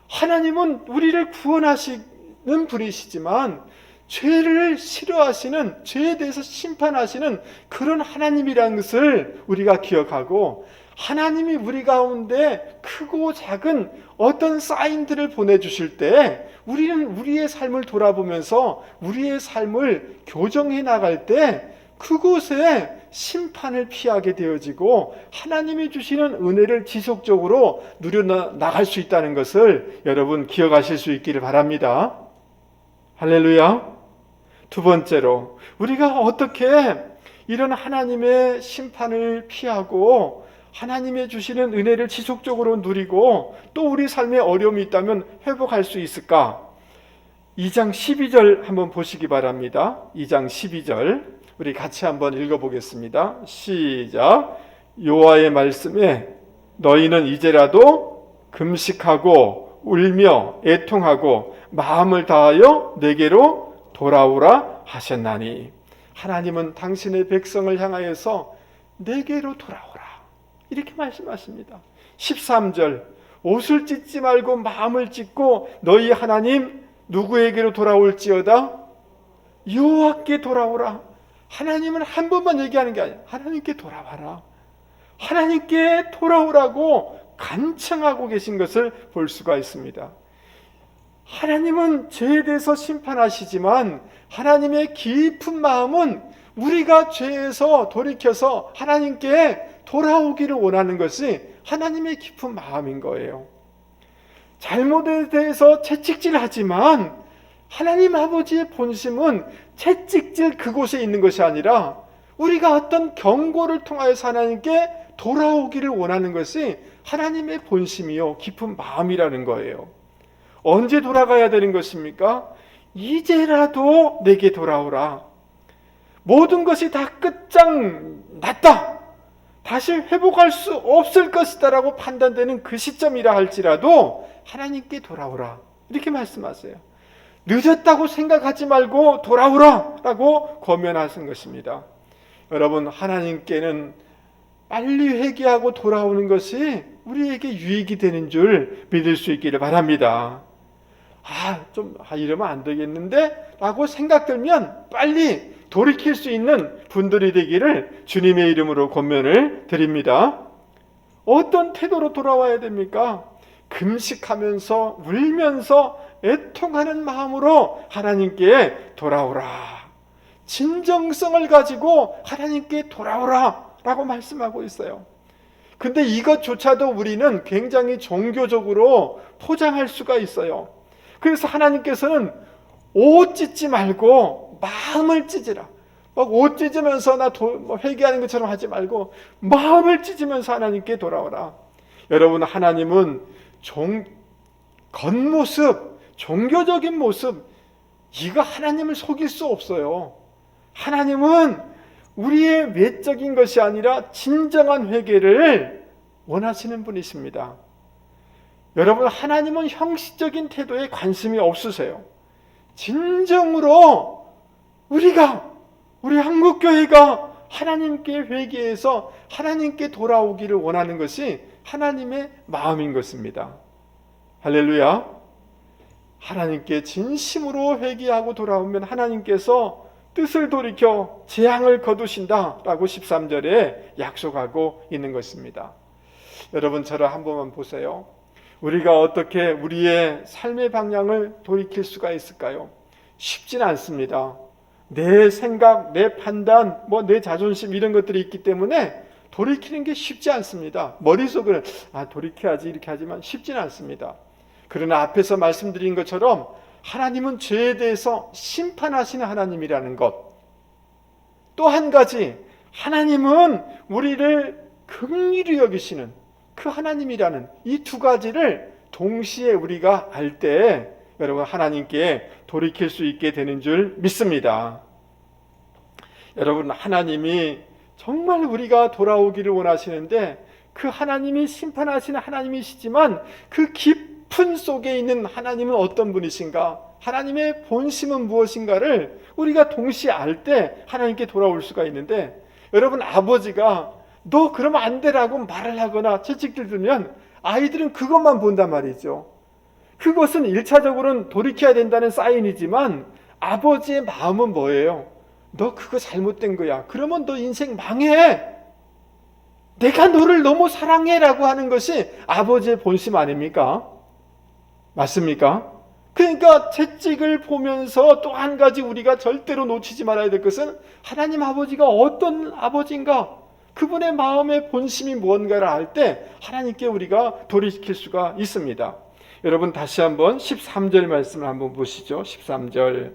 하나님은 우리를 구원하시는 분이시지만 죄를 싫어하시는, 죄에 대해서 심판하시는 그런 하나님이라는 것을 우리가 기억하고 하나님이 우리 가운데 크고 작은 어떤 사인들을 보내주실 때 우리는 우리의 삶을 돌아보면서 우리의 삶을 교정해 나갈 때 그곳에 심판을 피하게 되어지고 하나님이 주시는 은혜를 지속적으로 누려나갈 수 있다는 것을 여러분 기억하실 수 있기를 바랍니다. 할렐루야. 두 번째로, 우리가 어떻게 이런 하나님의 심판을 피하고 하나님의 주시는 은혜를 지속적으로 누리고 또 우리 삶에 어려움이 있다면 회복할 수 있을까? 2장 12절 한번 보시기 바랍니다. 2장 12절 우리 같이 한번 읽어보겠습니다. 시작. 여호와의 말씀에 너희는 이제라도 금식하고 울며 애통하고 마음을 다하여 내게로 돌아오라 하셨나니. 하나님은 당신의 백성을 향하여서 내게로 돌아오라 이렇게 말씀하십니다. 13절 옷을 찢지 말고 마음을 찢고 너희 하나님 누구에게로 돌아올지어다? 여호와께 돌아오라. 하나님은 한 번만 얘기하는 게 아니라 하나님께 돌아와라. 하나님께 돌아오라고 간청하고 계신 것을 볼 수가 있습니다. 하나님은 죄에 대해서 심판하시지만 하나님의 깊은 마음은 우리가 죄에서 돌이켜서 하나님께 돌아오기를 원하는 것이 하나님의 깊은 마음인 거예요. 잘못에 대해서 채찍질하지만 하나님 아버지의 본심은 채찍질 그곳에 있는 것이 아니라 우리가 어떤 경고를 통하여서 하나님께 돌아오기를 원하는 것이 하나님의 본심이요 깊은 마음이라는 거예요. 언제 돌아가야 되는 것입니까? 이제라도 내게 돌아오라. 모든 것이 다 끝장났다. 다시 회복할 수 없을 것이다 라고 판단되는 그 시점이라 할지라도 하나님께 돌아오라 이렇게 말씀하세요. 늦었다고 생각하지 말고 돌아오라 라고 권면하신 것입니다. 여러분, 하나님께는 빨리 회개하고 돌아오는 것이 우리에게 유익이 되는 줄 믿을 수 있기를 바랍니다. 이러면 안 되겠는데 라고 생각들면 빨리 돌이킬 수 있는 분들이 되기를 주님의 이름으로 권면을 드립니다. 어떤 태도로 돌아와야 됩니까? 금식하면서 울면서 애통하는 마음으로 하나님께 돌아오라. 진정성을 가지고 하나님께 돌아오라 라고 말씀하고 있어요. 근데 이것조차도 우리는 굉장히 종교적으로 포장할 수가 있어요. 그래서 하나님께서는 옷 찢지 말고 마음을 찢으라. 막 옷 찢으면서 회개하는 것처럼 하지 말고 마음을 찢으면서 하나님께 돌아오라. 여러분, 하나님은 겉모습, 종교적인 모습, 이거 하나님을 속일 수 없어요. 하나님은 우리의 외적인 것이 아니라 진정한 회개를 원하시는 분이십니다. 여러분, 하나님은 형식적인 태도에 관심이 없으세요. 진정으로 우리 한국교회가 하나님께 회개해서 하나님께 돌아오기를 원하는 것이 하나님의 마음인 것입니다. 할렐루야. 하나님께 진심으로 회개하고 돌아오면 하나님께서 뜻을 돌이켜 재앙을 거두신다라고 13절에 약속하고 있는 것입니다. 여러분, 저를 한 번만 보세요. 우리가 어떻게 우리의 삶의 방향을 돌이킬 수가 있을까요? 쉽진 않습니다. 내 생각, 내 판단, 내 자존심 이런 것들이 있기 때문에 돌이키는 게 쉽지 않습니다. 머릿속으로는 돌이켜야지 이렇게 하지만 쉽지는 않습니다. 그러나 앞에서 말씀드린 것처럼 하나님은 죄에 대해서 심판하시는 하나님이라는 것, 또 한 가지 하나님은 우리를 긍휼히 여기시는 그 하나님이라는 이 두 가지를 동시에 우리가 알 때 여러분, 하나님께 돌이킬 수 있게 되는 줄 믿습니다. 여러분, 하나님이 정말 우리가 돌아오기를 원하시는데 그 하나님이 심판하시는 하나님이시지만 그 깊은 속에 있는 하나님은 어떤 분이신가, 하나님의 본심은 무엇인가를 우리가 동시에 알 때 하나님께 돌아올 수가 있는데, 여러분, 아버지가 너 그러면 안 되라고 말을 하거나 채찍질 들면 아이들은 그것만 본단 말이죠. 그것은 1차적으로는 돌이켜야 된다는 사인이지만 아버지의 마음은 뭐예요? 너 그거 잘못된 거야. 그러면 너 인생 망해. 내가 너를 너무 사랑해라고 하는 것이 아버지의 본심 아닙니까? 맞습니까? 그러니까 채찍을 보면서 또 한 가지 우리가 절대로 놓치지 말아야 될 것은 하나님 아버지가 어떤 아버지인가, 그분의 마음의 본심이 무언가를 알 때 하나님께 우리가 돌이킬 수가 있습니다. 여러분 다시 한번 13절 말씀을 한번 보시죠. 13절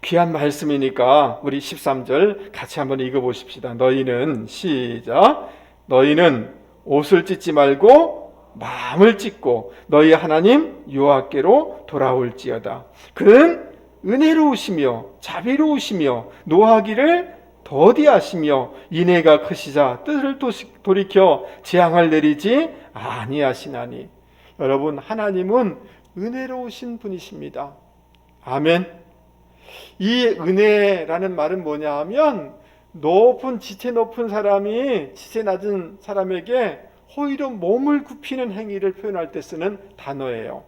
귀한 말씀이니까 우리 13절 같이 한번 읽어보십시다. 너희는 시작. 너희는 옷을 찢지 말고 마음을 찢고 너희 하나님 여호와께로 돌아올지어다. 그는 은혜로우시며 자비로우시며 노하기를 더디하시며 인애가 크시자 뜻을 돌이켜 재앙을 내리지 아니하시나니. 여러분 하나님은 은혜로우신 분이십니다. 아멘. 이 은혜라는 말은 뭐냐 하면 지체 높은 사람이 지체 낮은 사람에게 오히려 몸을 굽히는 행위를 표현할 때 쓰는 단어예요.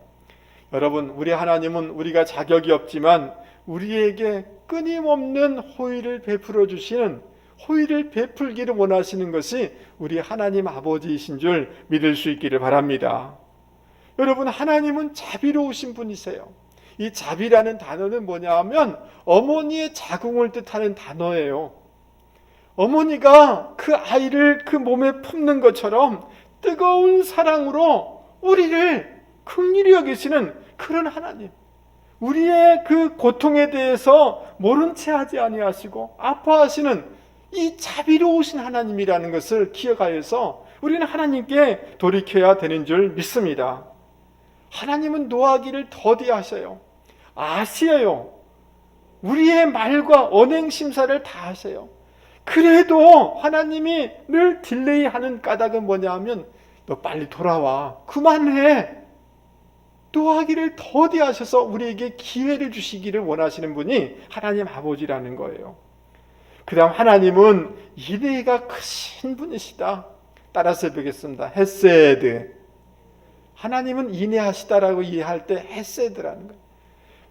여러분 우리 하나님은 우리가 자격이 없지만 우리에게 끊임없는 호의를 베풀어 주시는, 호의를 베풀기를 원하시는 것이 우리 하나님 아버지이신 줄 믿을 수 있기를 바랍니다. 여러분 하나님은 자비로우신 분이세요. 이 자비라는 단어는 뭐냐 하면 어머니의 자궁을 뜻하는 단어예요. 어머니가 그 아이를 그 몸에 품는 것처럼 뜨거운 사랑으로 우리를 긍휼히 여기시는 그런 하나님, 우리의 그 고통에 대해서 모른 채 하지 아니하시고 아파하시는 이 자비로우신 하나님이라는 것을 기억하여서 우리는 하나님께 돌이켜야 되는 줄 믿습니다. 하나님은 노하기를 더디하셔요. 아시어요. 우리의 말과 언행 심사를 다 하세요. 그래도 하나님이 늘 딜레이하는 까닭은 뭐냐 하면 너 빨리 돌아와, 그만해. 노하기를 더디하셔서 우리에게 기회를 주시기를 원하시는 분이 하나님 아버지라는 거예요. 그 다음 하나님은 인애가 크신 분이시다. 따라서 보겠습니다. 헤세드. 하나님은 인애하시다라고 이해할 때 헤세드라는 거예요.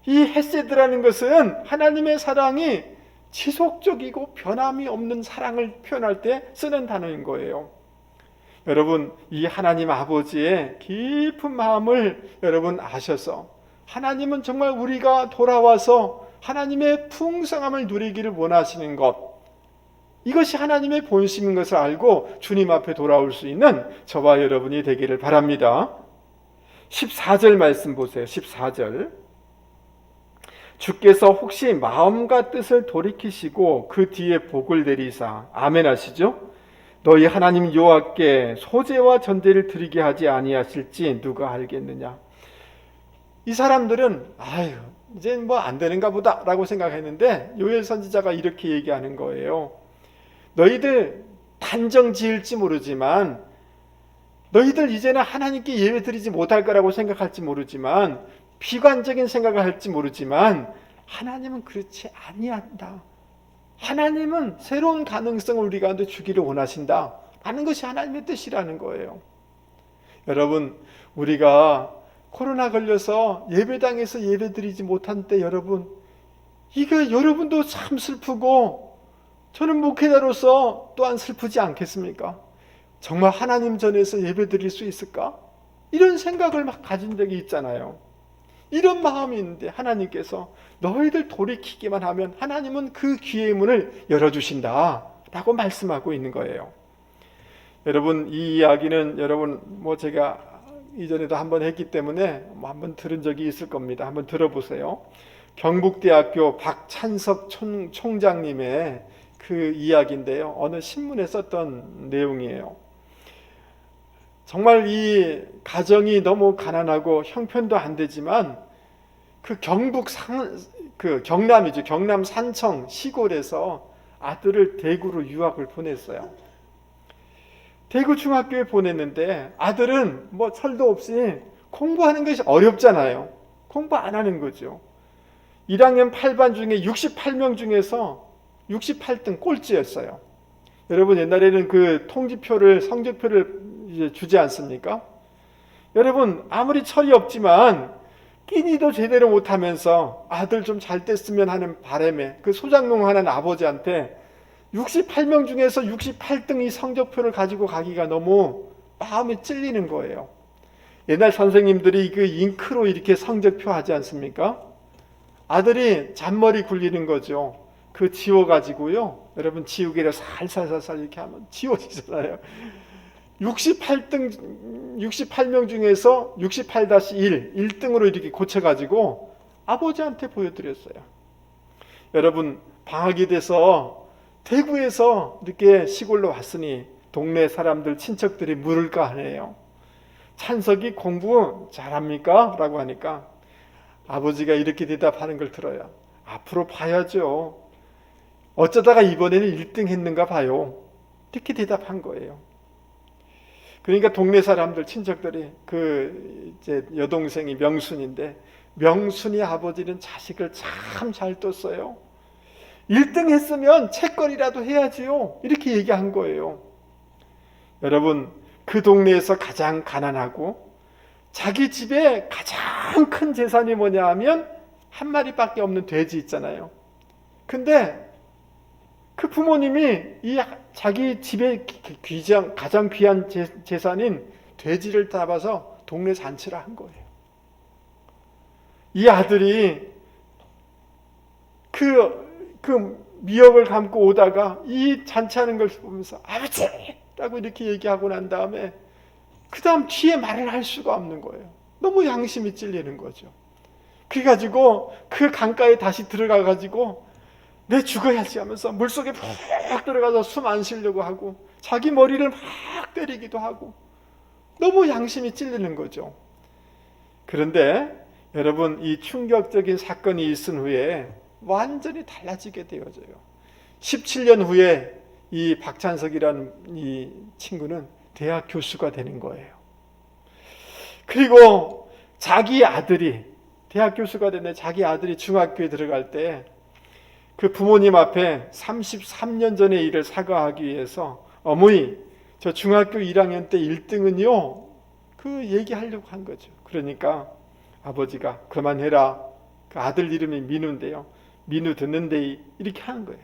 이 헤세드라는 것은 하나님의 사랑이 지속적이고 변함이 없는 사랑을 표현할 때 쓰는 단어인 거예요. 여러분 이 하나님 아버지의 깊은 마음을 여러분 아셔서 하나님은 정말 우리가 돌아와서 하나님의 풍성함을 누리기를 원하시는 것, 이것이 하나님의 본심인 것을 알고 주님 앞에 돌아올 수 있는 저와 여러분이 되기를 바랍니다. 14절 말씀 보세요. 14절 주께서 혹시 마음과 뜻을 돌이키시고 그 뒤에 복을 내리사 아멘 하시죠? 너희 하나님 여호와께 소제와 전제를 드리게 하지 아니하실지 누가 알겠느냐. 이 사람들은 아유 이제 뭐 안 되는가 보다 라고 생각했는데 요엘 선지자가 이렇게 얘기하는 거예요. 너희들 단정 지을지 모르지만, 너희들 이제는 하나님께 예배 드리지 못할 거라고 생각할지 모르지만, 비관적인 생각을 할지 모르지만 하나님은 그렇지 아니한다. 하나님은 새로운 가능성을 우리 가운데 주기를 원하신다 라는 것이 하나님의 뜻이라는 거예요. 여러분 우리가 코로나 걸려서 예배당에서 예배 드리지 못한 때 여러분, 이거 여러분도 참 슬프고 저는 목회자로서 또한 슬프지 않겠습니까? 정말 하나님 전에서 예배 드릴 수 있을까? 이런 생각을 막 가진 적이 있잖아요. 이런 마음이 있는데 하나님께서 너희들 돌이키기만 하면 하나님은 그 기회의 문을 열어주신다 라고 말씀하고 있는 거예요. 여러분 이 이야기는 여러분 제가 이전에도 한번 했기 때문에 한번 들은 적이 있을 겁니다. 한번 들어보세요. 경북대학교 박찬석 총장님의 그 이야기인데요. 어느 신문에 썼던 내용이에요. 정말 이 가정이 너무 가난하고 형편도 안 되지만 그 경남이죠. 경남 산청 시골에서 아들을 대구로 유학을 보냈어요. 대구 중학교에 보냈는데 아들은 철도 없이 공부하는 것이 어렵잖아요. 공부 안 하는 거죠. 1학년 8반 중에 68명 중에서 68등 꼴찌였어요. 여러분 옛날에는 그 통지표를, 성적표를 이제 주지 않습니까? 여러분 아무리 철이 없지만 끼니도 제대로 못하면서 아들 좀 잘 됐으면 하는 바람에 그 소장농 하는 아버지한테 68명 중에서 68등이 성적표를 가지고 가기가 너무 마음에 찔리는 거예요. 옛날 선생님들이 그 잉크로 이렇게 성적표 하지 않습니까? 아들이 잔머리 굴리는 거죠. 그 지워가지고요. 여러분 지우개를 살살살살 이렇게 하면 지워지잖아요. 68명 중에서 68-1, 1등으로 이렇게 고쳐가지고 아버지한테 보여드렸어요. 여러분 방학이 돼서 대구에서 이렇게 시골로 왔으니 동네 사람들 친척들이 물을까 하네요. 찬석이 공부 잘합니까? 라고 하니까 아버지가 이렇게 대답하는 걸 들어요. 앞으로 봐야죠. 어쩌다가 이번에는 1등 했는가 봐요. 이렇게 대답한 거예요. 그러니까 동네 사람들 친척들이 그 이제 여동생이 명순인데 명순이 아버지는 자식을 참 잘 뒀어요. 1등 했으면 채권이라도 해야지요. 이렇게 얘기한 거예요. 여러분 그 동네에서 가장 가난하고 자기 집에 가장 큰 재산이 뭐냐 하면 한 마리밖에 없는 돼지 있잖아요. 근데 그 부모님이 이 자기 집에 가장 귀한 재산인 돼지를 잡아서 동네 잔치를 한 거예요. 이 아들이 그 미역을 감고 오다가 이 잔치하는 걸 보면서 아버지! 라고 이렇게 얘기하고 난 다음에 그 다음 뒤에 말을 할 수가 없는 거예요. 너무 양심이 찔리는 거죠. 그래가지고 그 강가에 다시 들어가가지고 내 죽어야지 하면서 물속에 푹 들어가서 숨 안 쉬려고 하고 자기 머리를 막 때리기도 하고 너무 양심이 찔리는 거죠. 그런데 여러분 이 충격적인 사건이 있은 후에 완전히 달라지게 되어져요. 17년 후에 이 박찬석이라는 이 친구는 대학 교수가 되는 거예요. 그리고 자기 아들이 대학 교수가 됐는데 자기 아들이 중학교에 들어갈 때 그 부모님 앞에 33년 전의 일을 사과하기 위해서 어머니 저 중학교 1학년 때 1등은요 그 얘기하려고 한 거죠. 그러니까 아버지가 그만해라. 그 아들 이름이 민우인데요. 민우 듣는데 이렇게 하는 거예요.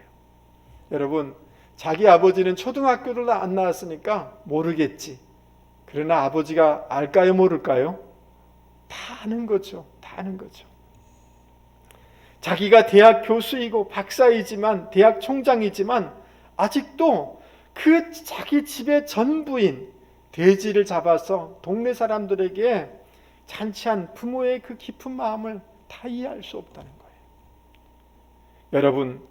여러분 자기 아버지는 초등학교를 안 나왔으니까 모르겠지. 그러나 아버지가 알까요 모를까요? 다 아는 거죠. 다 아는 거죠. 자기가 대학 교수이고 박사이지만 대학 총장이지만 아직도 그 자기 집의 전부인 돼지를 잡아서 동네 사람들에게 잔치한 부모의 그 깊은 마음을 다 이해할 수 없다는 거예요. 여러분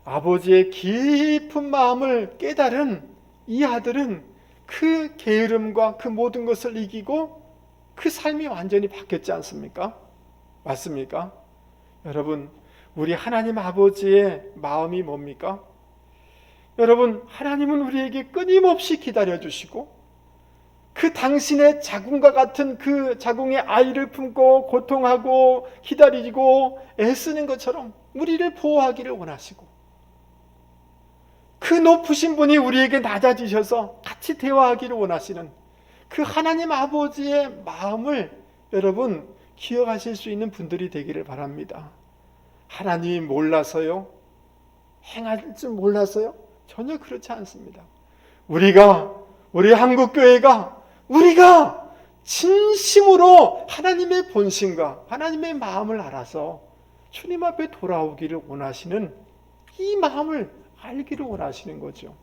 아버지의 깊은 마음을 깨달은 이 아들은 그 게으름과 그 모든 것을 이기고 그 삶이 완전히 바뀌었지 않습니까? 맞습니까? 여러분 우리 하나님 아버지의 마음이 뭡니까? 여러분 하나님은 우리에게 끊임없이 기다려주시고 그 당신의 자궁과 같은 그 자궁의 아이를 품고 고통하고 기다리고 애쓰는 것처럼 우리를 보호하기를 원하시고 그 높으신 분이 우리에게 낮아지셔서 같이 대화하기를 원하시는 그 하나님 아버지의 마음을 여러분 기억하실 수 있는 분들이 되기를 바랍니다. 하나님이 몰라서요? 행할 줄 몰라서요? 전혀 그렇지 않습니다. 우리 한국교회가 우리가 진심으로 하나님의 본심과 하나님의 마음을 알아서 주님 앞에 돌아오기를 원하시는 이 마음을 알기를 원하시는 거죠.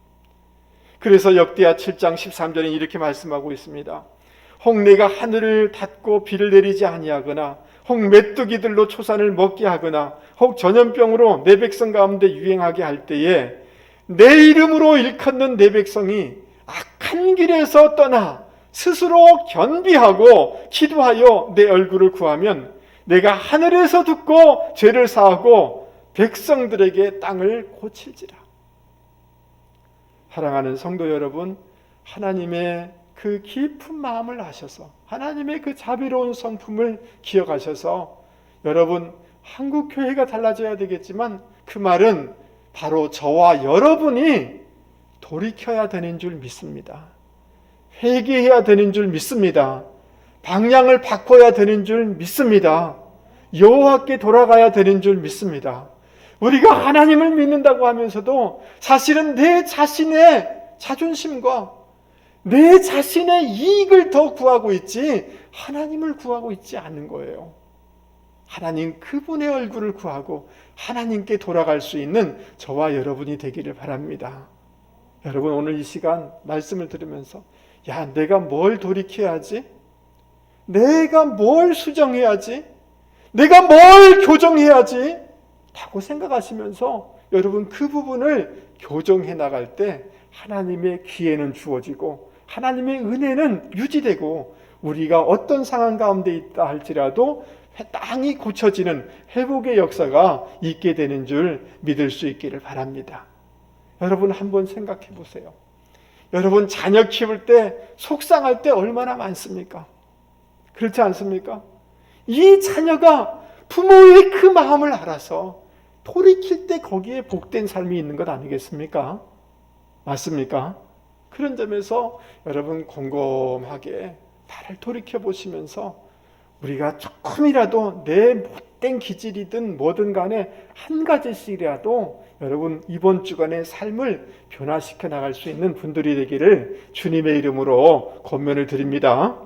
그래서 역대하 7장 13절에 이렇게 말씀하고 있습니다. 혹 내가 하늘을 닫고 비를 내리지 아니하거나 혹 메뚜기들로 초산을 먹게 하거나 혹 전염병으로 내 백성 가운데 유행하게 할 때에 내 이름으로 일컫는 내 백성이 악한 길에서 떠나 스스로 겸비하고 기도하여 내 얼굴을 구하면 내가 하늘에서 듣고 죄를 사하고 백성들에게 땅을 고칠지라. 사랑하는 성도 여러분, 하나님의 그 깊은 마음을 아셔서 하나님의 그 자비로운 성품을 기억하셔서 여러분 한국교회가 달라져야 되겠지만 그 말은 바로 저와 여러분이 돌이켜야 되는 줄 믿습니다. 회개해야 되는 줄 믿습니다. 방향을 바꿔야 되는 줄 믿습니다. 여호와께 돌아가야 되는 줄 믿습니다. 우리가 하나님을 믿는다고 하면서도 사실은 내 자신의 자존심과 내 자신의 이익을 더 구하고 있지 하나님을 구하고 있지 않는 거예요. 하나님 그분의 얼굴을 구하고 하나님께 돌아갈 수 있는 저와 여러분이 되기를 바랍니다. 여러분, 오늘 이 시간 말씀을 들으면서 내가 뭘 돌이켜야지? 내가 뭘 수정해야지? 내가 뭘 교정해야지? 라고 생각하시면서 여러분 그 부분을 교정해 나갈 때 하나님의 기회는 주어지고 하나님의 은혜는 유지되고 우리가 어떤 상황 가운데 있다 할지라도 땅이 고쳐지는 회복의 역사가 있게 되는 줄 믿을 수 있기를 바랍니다. 여러분 한번 생각해 보세요. 여러분 자녀 키울 때 속상할 때 얼마나 많습니까? 그렇지 않습니까? 이 자녀가 부모의 그 마음을 알아서 돌이킬 때 거기에 복된 삶이 있는 것 아니겠습니까? 맞습니까? 그런 점에서 여러분 곰곰하게 나를 돌이켜 보시면서 우리가 조금이라도 내 못된 기질이든 뭐든 간에 한 가지씩이라도 여러분 이번 주간의 삶을 변화시켜 나갈 수 있는 분들이 되기를 주님의 이름으로 권면을 드립니다.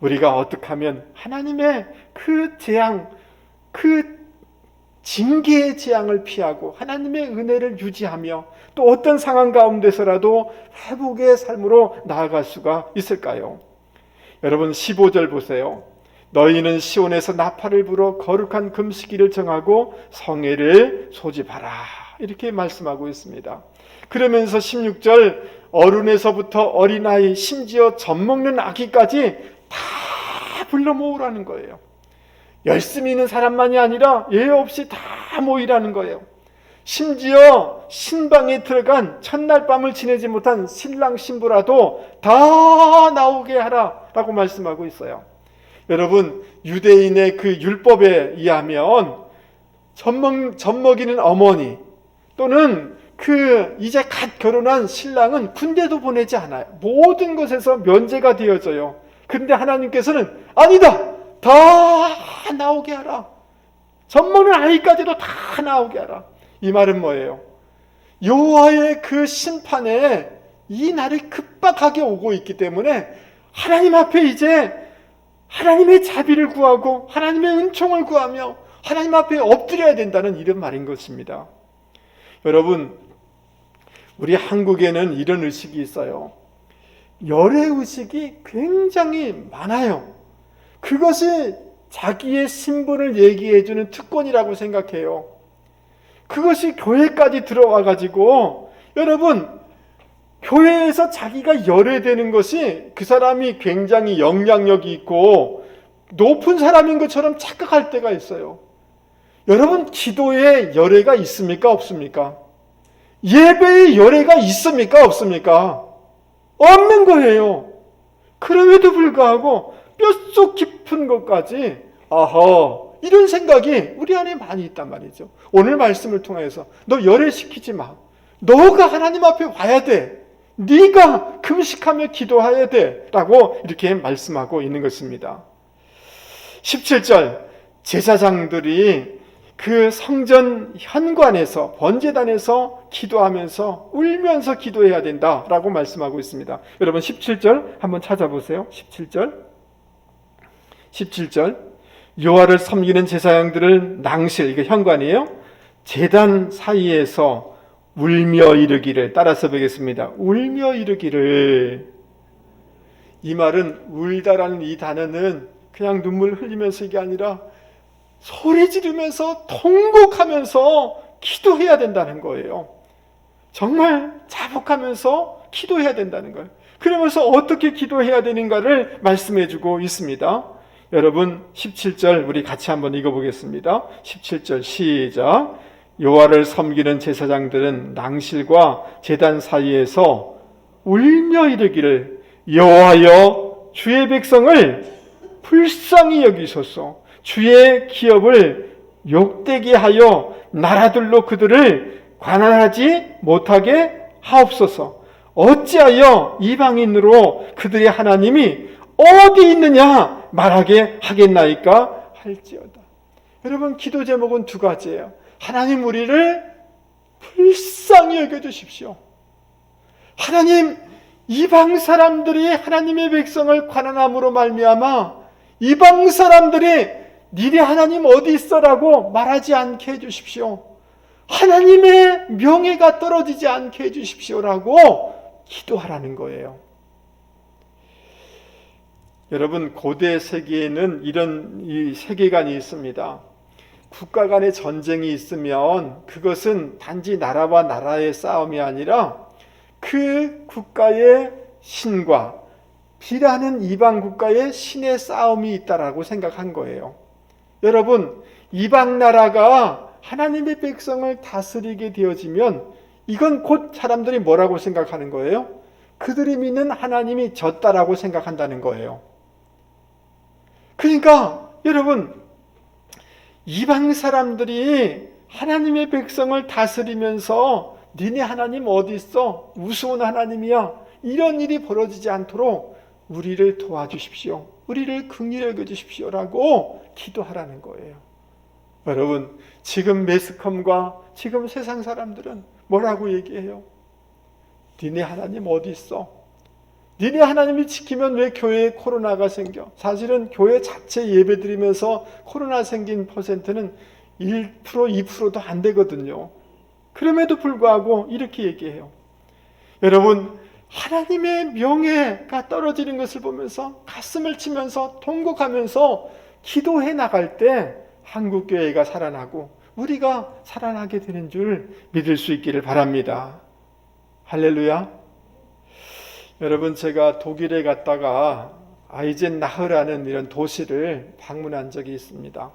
우리가 어떻게 하면 하나님의 그 재앙, 그 징계의 재앙을 피하고 하나님의 은혜를 유지하며 또 어떤 상황 가운데서라도 회복의 삶으로 나아갈 수가 있을까요? 여러분 15절 보세요. 너희는 시온에서 나팔을 불어 거룩한 금식일을 정하고 성회를 소집하라. 이렇게 말씀하고 있습니다. 그러면서 16절 어른에서부터 어린아이 심지어 젖먹는 아기까지 다 불러 모으라는 거예요. 열심히 있는 사람만이 아니라 예외 없이 다 모이라는 거예요. 심지어 신방에 들어간 첫날 밤을 지내지 못한 신랑 신부라도 다 나오게 하라라고 말씀하고 있어요. 여러분 유대인의 그 율법에 의하면 젖먹이는 어머니 또는 그 이제 갓 결혼한 신랑은 군대도 보내지 않아요. 모든 것에서 면제가 되어져요. 그런데 하나님께서는 아니다! 다 나오게 하라. 젖먹는 아이까지도 다 나오게 하라. 이 말은 뭐예요? 여호와의 그 심판에 이 날이 급박하게 오고 있기 때문에 하나님 앞에 이제 하나님의 자비를 구하고 하나님의 은총을 구하며 하나님 앞에 엎드려야 된다는 이런 말인 것입니다. 여러분, 우리 한국에는 이런 의식이 있어요. 열애의식이 굉장히 많아요. 그것이 자기의 신분을 얘기해주는 특권이라고 생각해요. 그것이 교회까지 들어와 가지고 여러분 교회에서 자기가 열애되는 것이 그 사람이 굉장히 영향력이 있고 높은 사람인 것처럼 착각할 때가 있어요. 여러분 기도에 열애가 있습니까? 없습니까? 예배에 열애가 있습니까? 없습니까? 없는 거예요. 그럼에도 불구하고 뼛속 깊은 것까지 이런 생각이 우리 안에 많이 있단 말이죠. 오늘 말씀을 통해서 너 열애시키지 마. 너가 하나님 앞에 와야 돼. 네가 금식하며 기도해야 돼. 라고 이렇게 말씀하고 있는 것입니다. 17절 제사장들이 그 성전 현관에서 번제단에서 기도하면서 울면서 기도해야 된다라고 말씀하고 있습니다. 여러분 17절 한번 찾아보세요. 17절 여호와를 섬기는 제사장들을 낭실, 이게 현관이에요. 제단 사이에서 울며 이르기를, 따라서 보겠습니다. 울며 이르기를. 이 말은 울다라는 이 단어는 그냥 눈물 흘리면서 이게 아니라 소리 지르면서 통곡하면서 기도해야 된다는 거예요. 정말 자복하면서 기도해야 된다는 거예요. 그러면서 어떻게 기도해야 되는가를 말씀해 주고 있습니다. 여러분 17절 우리 같이 한번 읽어보겠습니다. 17절 시작. 여호와를 섬기는 제사장들은 낭실과 제단 사이에서 울며 이르기를 여호와여 주의 백성을 불쌍히 여기소서. 주의 기업을 욕되게 하여 나라들로 그들을 관할하지 못하게 하옵소서. 어찌하여 이방인으로 그들의 하나님이 어디 있느냐 말하게 하겠나이까 할지어다. 여러분 기도 제목은 두 가지예요. 하나님 우리를 불쌍히 여겨주십시오. 하나님 이방 사람들이 하나님의 백성을 관한함으로 말미암아 이방 사람들이 니네 하나님 어디 있어라고 말하지 않게 해주십시오. 하나님의 명예가 떨어지지 않게 해주십시오라고 기도하라는 거예요. 여러분, 고대 세계에는 이런 이 세계관이 있습니다. 국가 간의 전쟁이 있으면 그것은 단지 나라와 나라의 싸움이 아니라 그 국가의 신과 비라는 이방 국가의 신의 싸움이 있다라고 생각한 거예요. 여러분, 이방 나라가 하나님의 백성을 다스리게 되어지면 이건 곧 사람들이 뭐라고 생각하는 거예요? 그들이 믿는 하나님이 졌다라고 생각한다는 거예요. 그러니까 여러분, 이방 사람들이 하나님의 백성을 다스리면서 니네 하나님 어디 있어? 우스운 하나님이야. 이런 일이 벌어지지 않도록 우리를 도와주십시오. 우리를 긍휼히 여겨주십시오라고 기도하라는 거예요. 여러분, 지금 매스컴과 지금 세상 사람들은 뭐라고 얘기해요? 니네 하나님 어디 있어? 니네 하나님이 지키면 왜 교회에 코로나가 생겨? 사실은 교회 자체 예배 드리면서 코로나 생긴 퍼센트는 1%, 2%도 안 되거든요. 그럼에도 불구하고 이렇게 얘기해요. 여러분, 하나님의 명예가 떨어지는 것을 보면서 가슴을 치면서 통곡하면서 기도해 나갈 때 한국교회가 살아나고 우리가 살아나게 되는 줄 믿을 수 있기를 바랍니다. 할렐루야. 여러분, 제가 독일에 갔다가 아이젠나흐라는 이런 도시를 방문한 적이 있습니다.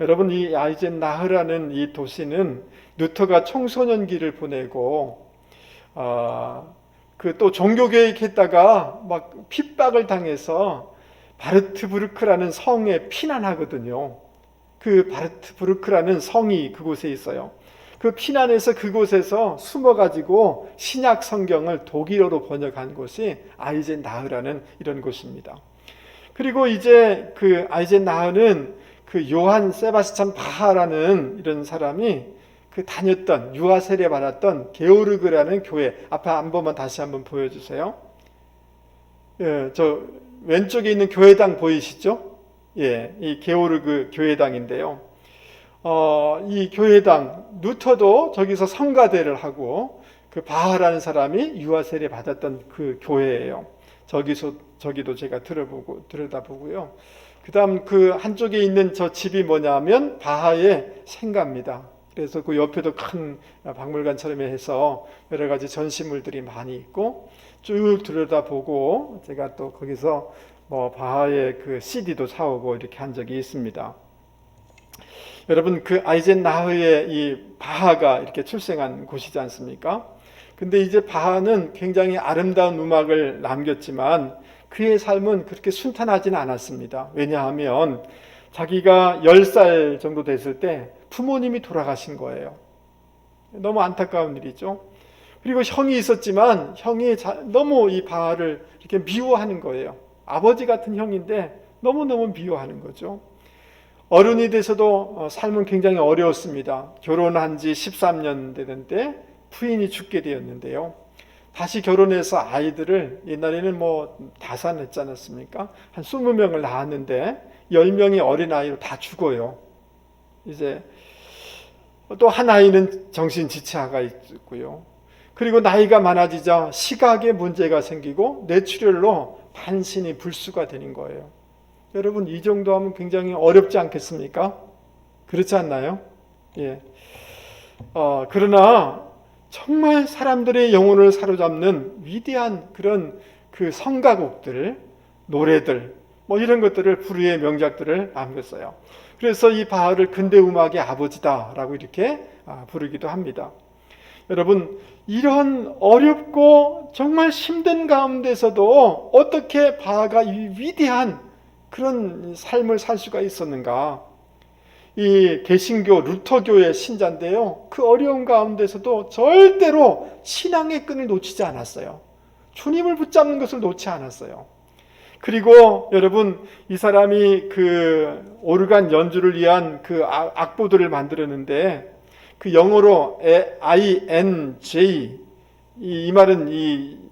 여러분, 이 아이젠나흐라는 이 도시는 루터가 청소년기를 보내고 그 또 종교개혁했다가 막 핍박을 당해서 바르트부르크라는 성에 피난하거든요. 그 바르트부르크라는 성이 그곳에 있어요. 그 피난해서 그곳에서 숨어가지고 신약 성경을 독일어로 번역한 곳이 아이젠나흐라는 이런 곳입니다. 그리고 이제 그 아이젠나흐는 그 요한 세바스찬 바하라는 이런 사람이 그 다녔던 유아 세례 받았던 게오르그라는 교회, 앞에 한 번만 다시 한번 보여주세요. 예, 저 왼쪽에 있는 교회당 보이시죠? 예, 이 게오르그 교회당인데요. 이 교회당 루터도 저기서 성가대를 하고 그 바하라는 사람이 유아 세례 받았던 그 교회예요. 저기도 제가 들여다보고요. 그다음 그 한쪽에 있는 저 집이 뭐냐면 바하의 생가입니다. 그래서 그 옆에도 큰 박물관처럼 해서 여러 가지 전시물들이 많이 있고 쭉 들여다보고 제가 또 거기서 뭐 바하의 그 CD도 사오고 이렇게 한 적이 있습니다. 여러분, 그 아이젠나흐의 이 바하가 이렇게 출생한 곳이지 않습니까? 근데 이제 바하는 굉장히 아름다운 음악을 남겼지만 그의 삶은 그렇게 순탄하지는 않았습니다. 왜냐하면 자기가 10살 정도 됐을 때 부모님이 돌아가신 거예요. 너무 안타까운 일이죠. 그리고 형이 있었지만 형이 너무 이 바하를 이렇게 미워하는 거예요. 아버지 같은 형인데 너무너무 미워하는 거죠. 어른이 돼서도 삶은 굉장히 어려웠습니다. 결혼한 지 13년 되는데 부인이 죽게 되었는데요. 다시 결혼해서 아이들을 옛날에는 뭐 다산했지 않았습니까? 한 20명을 낳았는데 10명이 어린아이로 다 죽어요. 이제 또 한 아이는 정신지체아가 있고요. 그리고 나이가 많아지자 시각에 문제가 생기고 뇌출혈로 반신이 불수가 되는 거예요. 여러분, 이 정도 하면 굉장히 어렵지 않겠습니까? 그렇지 않나요? 예. 그러나 정말 사람들의 영혼을 사로잡는 위대한 그런 그 성가곡들, 노래들, 뭐 이런 것들을 불후의 명작들을 남겼어요. 그래서 이 바하를 근대 음악의 아버지다라고 이렇게 부르기도 합니다. 여러분, 이런 어렵고 정말 힘든 가운데서도 어떻게 바하가 이 위대한 그런 삶을 살 수가 있었는가? 이 개신교 루터교의 신자인데요. 그 어려운 가운데서도 절대로 신앙의 끈을 놓치지 않았어요. 주님을 붙잡는 것을 놓지 않았어요. 그리고 여러분, 이 사람이 그 오르간 연주를 위한 그 악보들을 만들었는데 그 영어로 INJ, 이 말은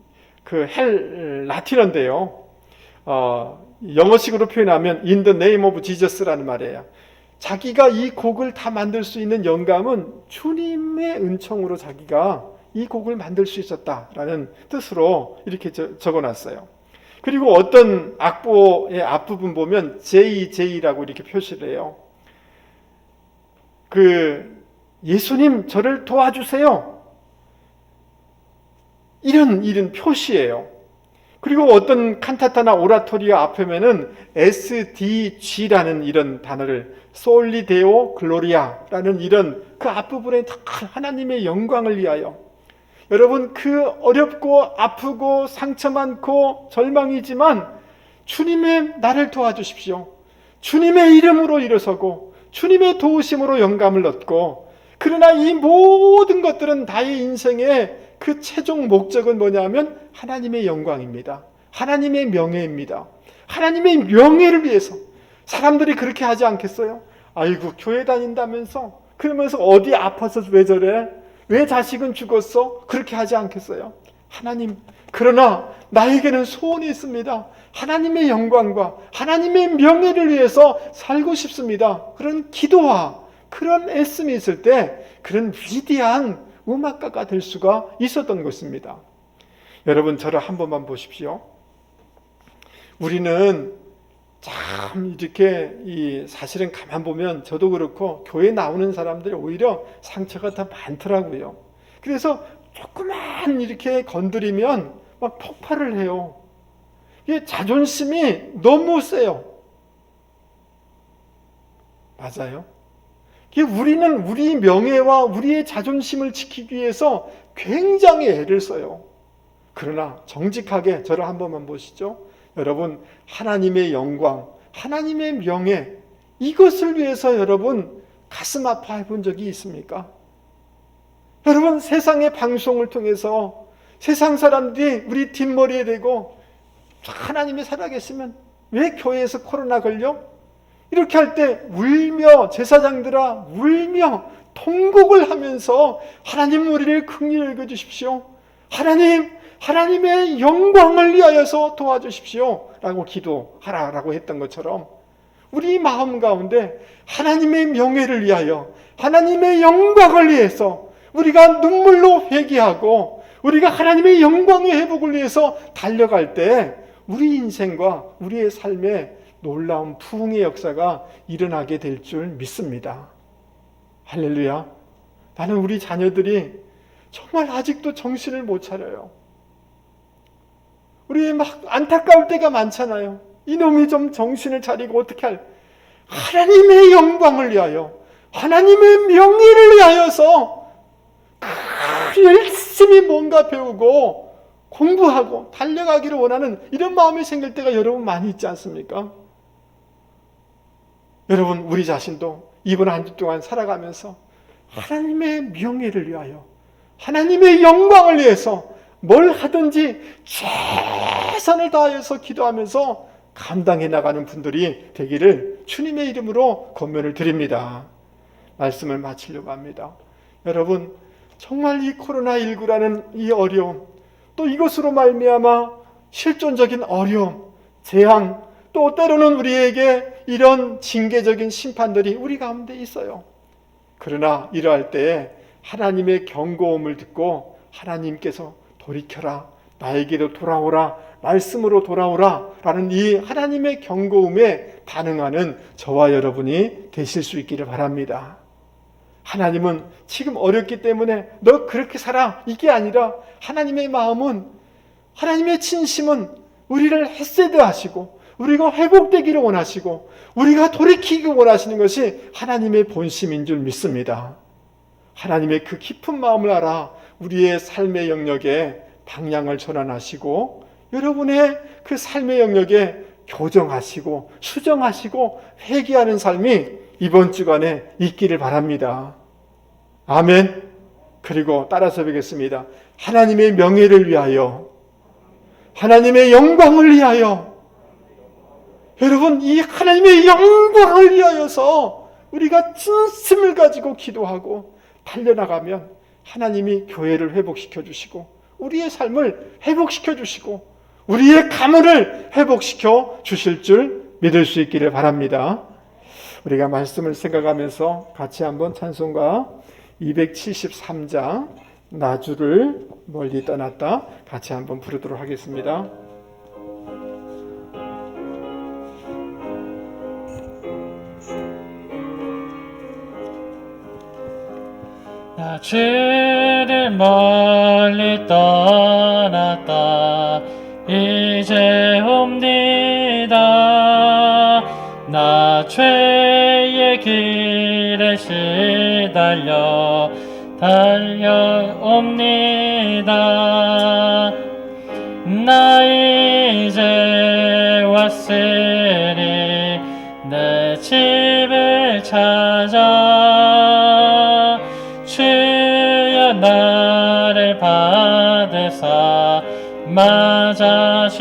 라틴어인데요. 영어식으로 표현하면 In the name of Jesus라는 말이에요. 자기가 이 곡을 다 만들 수 있는 영감은 주님의 은총으로 자기가 이 곡을 만들 수 있었다라는 뜻으로 이렇게 적어놨어요. 그리고 어떤 악보의 앞부분 보면 JJ라고 이렇게 표시를 해요. 예수님 저를 도와주세요. 이런 표시예요. 그리고 어떤 칸타타나 오라토리오 앞에는 SDG라는 이런 단어를 솔리 데오 글로리아라는 이런 그 앞부분에 다 하나님의 영광을 위하여. 여러분, 그 어렵고 아프고 상처 많고 절망이지만 주님의 나를 도와주십시오. 주님의 이름으로 일어서고 주님의 도우심으로 영감을 얻고, 그러나 이 모든 것들은 나의 인생의 그 최종 목적은 뭐냐면 하나님의 영광입니다. 하나님의 명예입니다. 하나님의 명예를 위해서. 사람들이 그렇게 하지 않겠어요? 아이고, 교회 다닌다면서, 그러면서 어디 아파서 왜 저래? 왜 자식은 죽었어? 그렇게 하지 않겠어요? 하나님, 그러나 나에게는 소원이 있습니다. 하나님의 영광과 하나님의 명예를 위해서 살고 싶습니다. 그런 기도와 그런 애씀이 있을 때 그런 위대한 음악가가 될 수가 있었던 것입니다. 여러분, 저를 한 번만 보십시오. 우리는 참 이렇게 사실은 가만 보면 저도 그렇고 교회 나오는 사람들이 오히려 상처가 더 많더라고요. 그래서 조그만 이렇게 건드리면 막 폭발을 해요. 이게 자존심이 너무 세요. 맞아요. 우리는 우리 명예와 우리의 자존심을 지키기 위해서 굉장히 애를 써요. 그러나 정직하게 저를 한 번만 보시죠. 여러분, 하나님의 영광, 하나님의 명예, 이것을 위해서 여러분 가슴 아파해 본 적이 있습니까? 여러분, 세상의 방송을 통해서 세상 사람들이 우리 뒷머리에 대고 하나님이 살아계시면 왜 교회에서 코로나 걸려? 이렇게 할 때 울며, 제사장들아 울며 통곡을 하면서 하나님, 우리를 긍휼히 여겨 주십시오. 하나님의 영광을 위하여서 도와주십시오 라고 기도하라라고 했던 것처럼, 우리 마음 가운데 하나님의 명예를 위하여, 하나님의 영광을 위해서 우리가 눈물로 회개하고 우리가 하나님의 영광의 회복을 위해서 달려갈 때 우리 인생과 우리의 삶에 놀라운 부흥의 역사가 일어나게 될 줄 믿습니다. 할렐루야. 나는 우리 자녀들이 정말 아직도 정신을 못 차려요. 우리 막 안타까울 때가 많잖아요. 이놈이 좀 정신을 차리고 어떻게 하나님의 영광을 위하여, 하나님의 명예를 위하여서 열심히 뭔가 배우고 공부하고 달려가기를 원하는 이런 마음이 생길 때가 여러분 많이 있지 않습니까? 여러분, 우리 자신도 이번 한 주 동안 살아가면서 하나님의 명예를 위하여, 하나님의 영광을 위해서 뭘 하든지 최선을 다해서 기도하면서 감당해 나가는 분들이 되기를 주님의 이름으로 권면을 드립니다. 말씀을 마치려고 합니다. 여러분, 정말 이 코로나19라는 이 어려움, 또 이것으로 말미암아 실존적인 어려움, 재앙, 또 때로는 우리에게 이런 징계적인 심판들이 우리 가운데 있어요. 그러나 이러할 때에 하나님의 경고음을 듣고 하나님께서 돌이켜라, 나에게로 돌아오라, 말씀으로 돌아오라 라는 이 하나님의 경고음에 반응하는 저와 여러분이 되실 수 있기를 바랍니다. 하나님은 지금 어렵기 때문에 너 그렇게 살아, 이게 아니라 하나님의 마음은, 하나님의 진심은 우리를 헤세드하시고 우리가 회복되기를 원하시고 우리가 돌이키기를 원하시는 것이 하나님의 본심인 줄 믿습니다. 하나님의 그 깊은 마음을 알아 우리의 삶의 영역에 방향을 전환하시고 여러분의 그 삶의 영역에 교정하시고 수정하시고 회개하는 삶이 이번 주간에 있기를 바랍니다. 아멘. 그리고 따라서 뵙겠습니다. 하나님의 명예를 위하여, 하나님의 영광을 위하여, 여러분, 이 하나님의 영광을 위하여서 우리가 진심을 가지고 기도하고 달려나가면 하나님이 교회를 회복시켜 주시고 우리의 삶을 회복시켜 주시고 우리의 가문을 회복시켜 주실 줄 믿을 수 있기를 바랍니다. 우리가 말씀을 생각하면서 같이 한번 찬송가 273장 나주를 멀리 떠났다 같이 한번 부르도록 하겠습니다. 나주를 멀리 떠났다 이제 옵니다. 나 죄의 길에 시달려 달려옵니다. 나 이제 왔으니 내 집을 찾아 주여 나를 받으사 맞아주소서.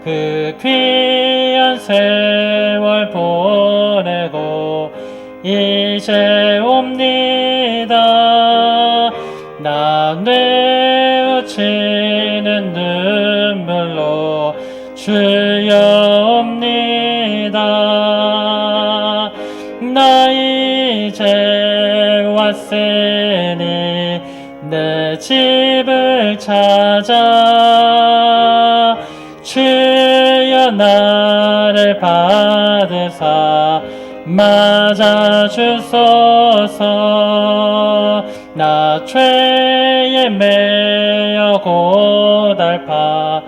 그 귀한 세월 보내고 이제 옵니다. 나 뉘우치는 눈물로 주여 옵니다. 나 이제 왔으니 내 집을 찾아 주여 나를 받으사 맞아주소서. 나 죄에 매여 고달파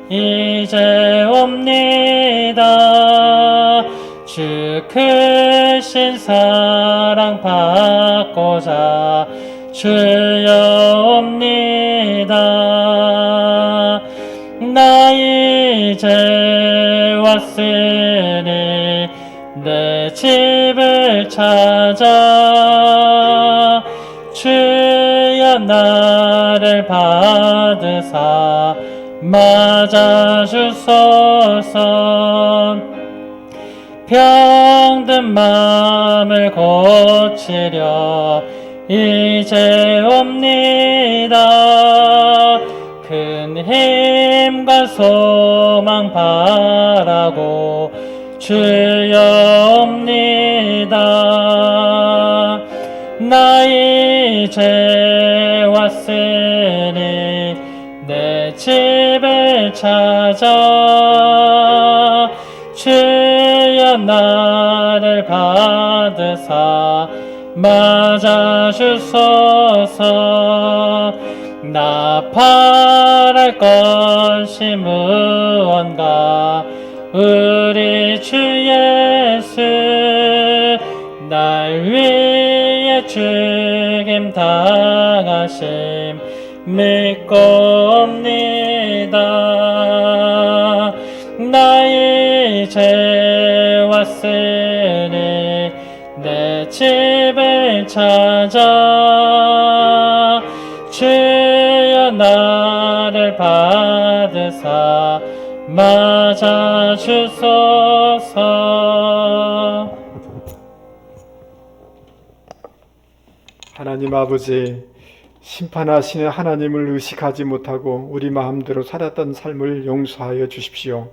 이제 옵니다. 주 크신 사랑 받고자 주여 옵니다. 나 이제 왔으니 내 집을 찾아 주여 나를 받으사 맞아주소서. 병든 마음을 고치려 이제 옵니다. 큰 힘과 소망 바라고 주여 옵니다. 나 이제 왔으니 내 집을 찾아 주여 나를 받으사 맞아주소서. 나 바랄 것이 무언가 우리 주 예수 날 위해 죽임 당하심 믿고 옵니다. 나 이제 왔으니 내 집을 찾아 주여 나를 받으사 맞아주소서. 하나님 아버지, 심판하시는 하나님을 의식하지 못하고 우리 마음대로 살았던 삶을 용서하여 주십시오.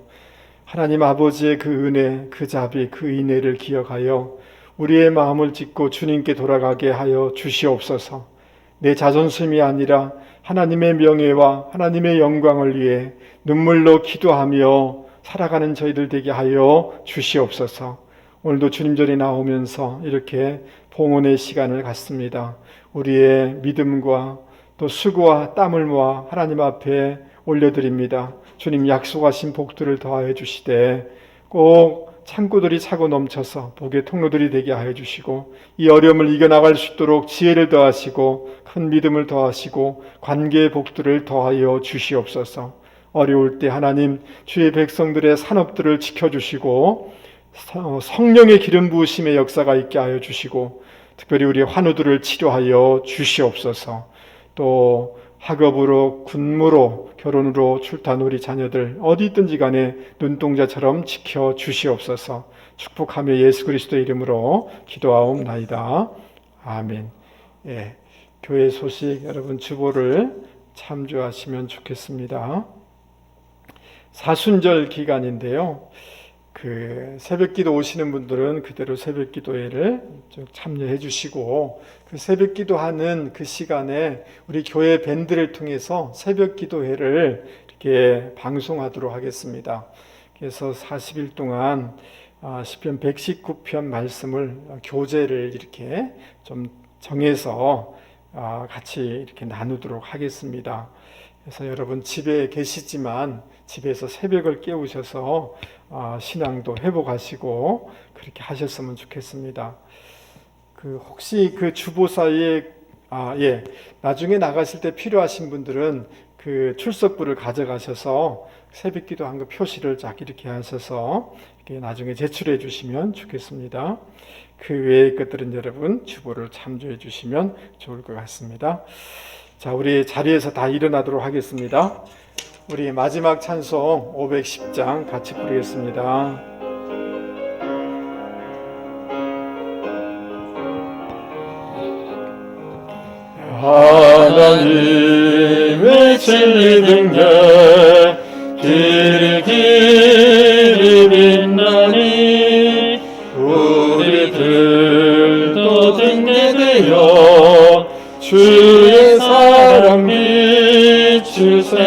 하나님 아버지의 그 은혜, 그 자비, 그 인애를 기억하여 우리의 마음을 찢고 주님께 돌아가게 하여 주시옵소서. 내 자존심이 아니라 하나님의 명예와 하나님의 영광을 위해 눈물로 기도하며 살아가는 저희들 되게 하여 주시옵소서. 오늘도 주님절에 나오면서 이렇게 봉헌의 시간을 갖습니다. 우리의 믿음과 또 수고와 땀을 모아 하나님 앞에 올려드립니다. 주님 약속하신 복들을 더하여 주시되 꼭 창고들이 차고 넘쳐서 복의 통로들이 되게 하여 주시고 이 어려움을 이겨나갈 수 있도록 지혜를 더하시고 큰 믿음을 더하시고 관계의 복들을 더하여 주시옵소서. 어려울 때 하나님 주의 백성들의 산업들을 지켜주시고 성령의 기름 부으심의 역사가 있게 하여 주시고 특별히 우리 환우들을 치료하여 주시옵소서. 또 학업으로, 군무로, 결혼으로 출타한 우리 자녀들 어디 있든지 간에 눈동자처럼 지켜 주시옵소서. 축복하며 예수 그리스도의 이름으로 기도하옵나이다. 아멘. 예, 교회 소식 여러분 주보를 참조하시면 좋겠습니다. 사순절 기간인데요. 그 새벽기도 오시는 분들은 그대로 새벽기도회를 좀 참여해 주시고, 그 새벽기도하는 그 시간에 우리 교회 밴드를 통해서 새벽기도회를 이렇게 방송하도록 하겠습니다. 그래서 40일 동안 시편 119편 말씀을 교재를 이렇게 좀 정해서 같이 이렇게 나누도록 하겠습니다. 그래서 여러분 집에 계시지만 집에서 새벽을 깨우셔서 신앙도 회복하시고 그렇게 하셨으면 좋겠습니다. 혹시 그 주보 사이에 나중에 나가실 때 필요하신 분들은 그 출석부를 가져가셔서 새벽기도 한 거 표시를 쫙 이렇게 하셔서 이렇게 나중에 제출해 주시면 좋겠습니다. 그 외의 것들은 여러분 주보를 참조해 주시면 좋을 것 같습니다. 자, 우리 자리에서 다 일어나도록 하겠습니다. 우리 마지막 찬송 510장 같이 부르겠습니다. 하나님의 진리 등에 길이 빛나니 우리들도 등대되어 주의 사랑 비추세.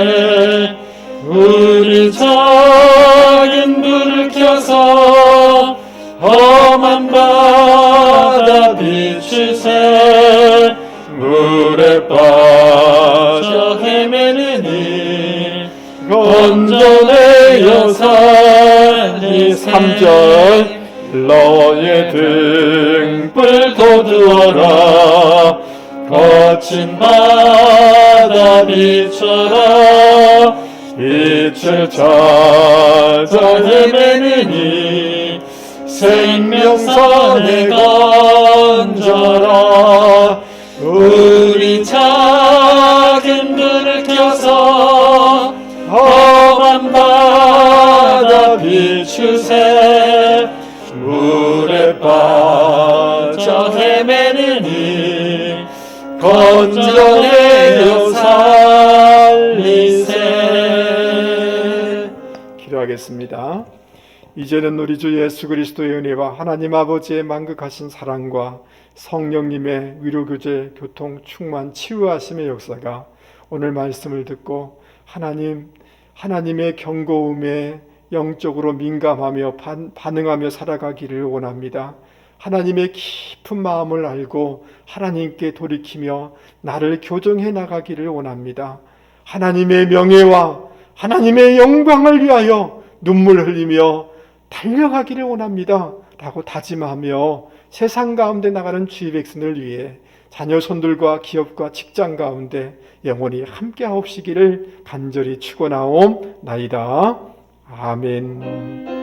우리 작은 불을 켜서 험한 바다 비추세. 물에 빠져 헤매느니 건져내어 살리. 3절 너의 등불 돋우어라. 거친 바다 비춰라. 빛을 찾아 헤매느니 생명선에 건져라. 우리 작은 불을 켜서 험한 바다 비추세. 물에 빠져 헤매느니 건져내어 살리세. 기도하겠습니다. 이제는 우리 주 예수 그리스도의 은혜와 하나님 아버지의 만극하신 사랑과 성령님의 위로교제, 교통, 충만, 치유하심의 역사가 오늘 말씀을 듣고 하나님의 경고음에 영적으로 민감하며 반응하며 살아가기를 원합니다. 하나님의 깊은 마음을 알고 하나님께 돌이키며 나를 교정해 나가기를 원합니다. 하나님의 명예와 하나님의 영광을 위하여 눈물 흘리며 달려가기를 원합니다 라고 다짐하며 세상 가운데 나가는 주의 백성을 위해 자녀 손들과 기업과 직장 가운데 영원히 함께 하옵시기를 간절히 축원하옵나이다. 아멘.